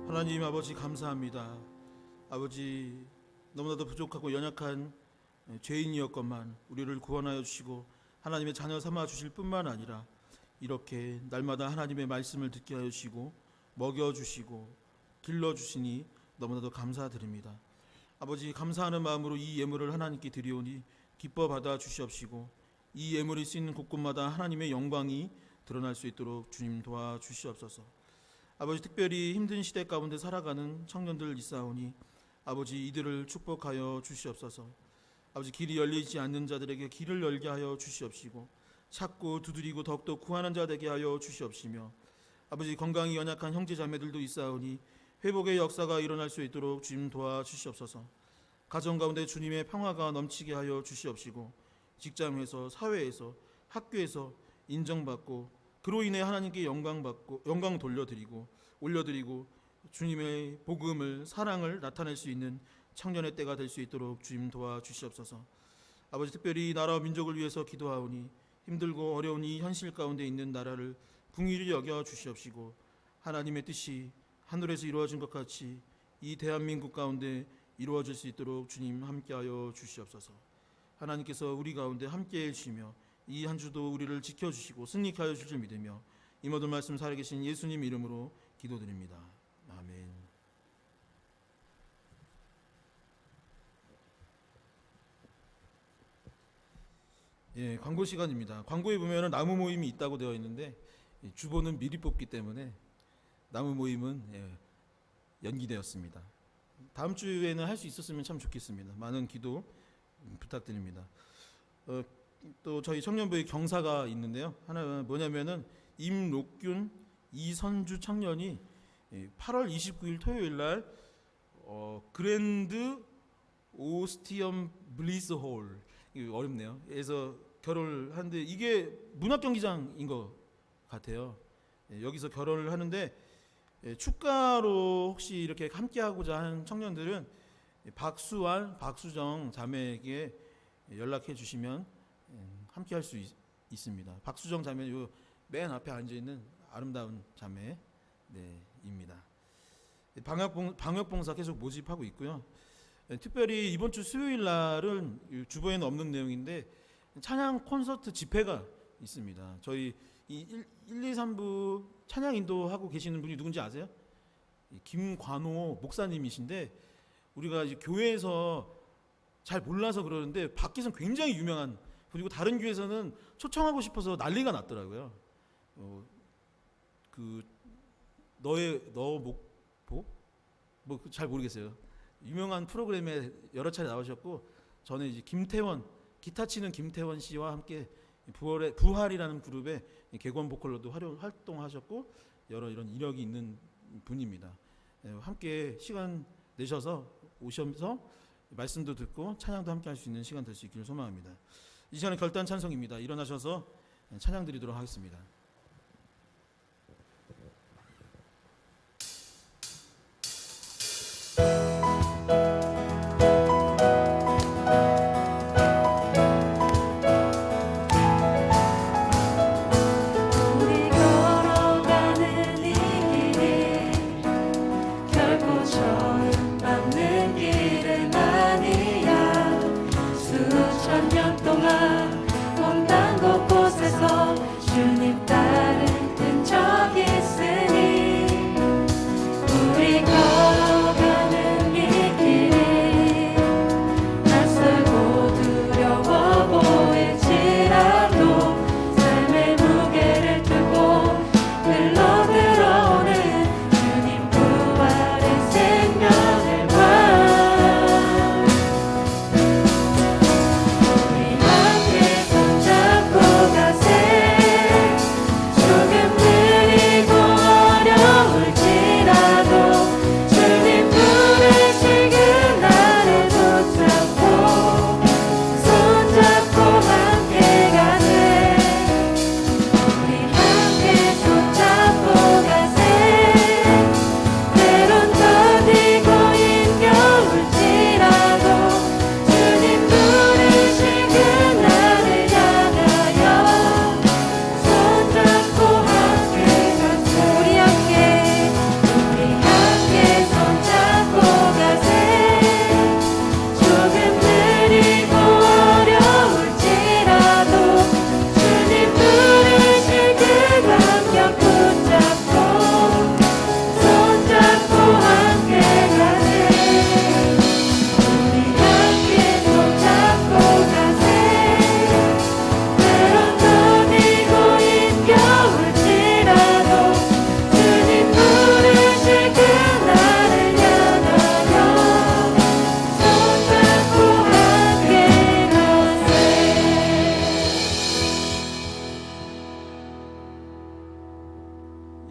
하나님 아버지 감사합니다. 아버지 너무나도 부족하고 연약한 죄인이었건만 우리를 구원하여 주시고 하나님의 자녀 삼아 주실 뿐만 아니라 이렇게 날마다 하나님의 말씀을 듣게 하여 주시고 먹여주시고 길러주시니 너무나도 감사드립니다. 아버지, 감사하는 마음으로 이 예물을 하나님께 드리오니 기뻐 받아 주시옵시고 이 예물이 쓰이는 곳곳마다 하나님의 영광이 드러날 수 있도록 주님 도와주시옵소서. 아버지, 특별히 힘든 시대 가운데 살아가는 청년들 있사오니 아버지, 이들을 축복하여 주시옵소서. 아버지, 길이 열리지 않는 자들에게 길을 열게 하여 주시옵시고 찾고 두드리고 더욱더 구하는 자 되게 하여 주시옵시며 아버지, 건강이 연약한 형제 자매들도 있사오니 회복의 역사가 일어날 수 있도록 주님 도와주시옵소서. 가정 가운데 주님의 평화가 넘치게 하여 주시옵시고 직장에서, 사회에서, 학교에서 인정받고 그로 인해 하나님께 영광 돌려드리고 올려드리고 주님의 복음을, 사랑을 나타낼 수 있는 청년의 때가 될 수 있도록 주님 도와주시옵소서. 아버지, 특별히 나라와 민족을 위해서 기도하오니 힘들고 어려운 이 현실 가운데 있는 나라를 긍휼히 여겨 주시옵시고 하나님의 뜻이 하늘에서 이루어진 것 같이 이 대한민국 가운데 이루어질 수 있도록 주님 함께하여 주시옵소서. 하나님께서 우리 가운데 함께해 주시며 이 한 주도 우리를 지켜주시고 승리케 하여 주실 줄 믿으며 이 모든 말씀 살아계신 예수님 이름으로 기도드립니다. 아멘. 예, 광고 시간입니다. 광고에 보면은 나무 모임이 있다고 되어 있는데 주보는 미리 뽑기 때문에 나무 모임은 연기되었습니다. 다음 주에는 할 수 있었으면 참 좋겠습니다. 많은 기도 부탁드립니다. 또 저희 청년부의 경사가 있는데요. 하나 뭐냐면은 임록균, 이선주 청년이 8월 29일 토요일 날 그랜드 오스티엄 블리스 홀, 이거 어렵네요. 그래서 결혼을 하는데 이게 문학 경기장인 것 같아요. 여기서 결혼을 하는데 축가로 혹시 이렇게 함께하고자 하는 청년들은 박수환, 박수정 자매에게 연락해 주시면 함께할 수 있습니다. 박수정 자매 요 맨 앞에 앉아 있는 아름다운 자매입니다. 방역봉사 계속 모집하고 있고요. 특별히 이번 주 수요일 날은 주보에는 없는 내용인데 찬양 콘서트 집회가 있습니다. 저희 이 1, 2, 3부 찬양 인도하고 계시는 분이 누군지 아세요? 김관호 목사님이신데 우리가 이제 교회에서 잘 몰라서 그러는데 밖에서는 굉장히 유명한 그리고 다른 교회에서는 초청하고 싶어서 난리가 났더라고요. 그 너 목보 뭐 잘 모르겠어요. 유명한 프로그램에 여러 차례 나오셨고 저는 이제 김태원 기타 치는 김태원 씨와 함께 부활이라는 그룹의 객원 보컬로도 활동하셨고 여러 이런 이력이 있는 분입니다. 함께 시간 내셔서 오셔서 말씀도 듣고 찬양도 함께 할 수 있는 시간 될 수 있기를 소망합니다. 이 시간은 결단 찬송입니다. 일어나셔서 찬양 드리도록 하겠습니다. 우리 걸어가는 이 길이 결코 정받는 길은 아니야. 수천 년 동안 온 땅 곳곳에서 주님 따라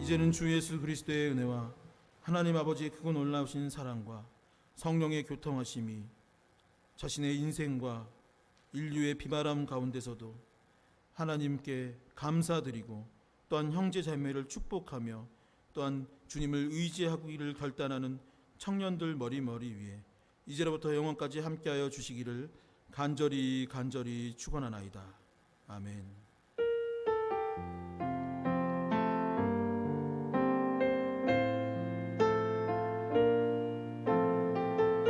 이제는 주 예수 그리스도의 은혜와 하나님 아버지의 크고 놀라우신 사랑과 성령의 교통하심이 자신의 인생과 인류의 비바람 가운데서도 하나님께 감사드리고 또한 형제 자매를 축복하며 또한 주님을 의지하기를 결단하는 청년들 머리 위에 이제로부터 영원까지 함께하여 주시기를 간절히 축원하나이다. 아멘.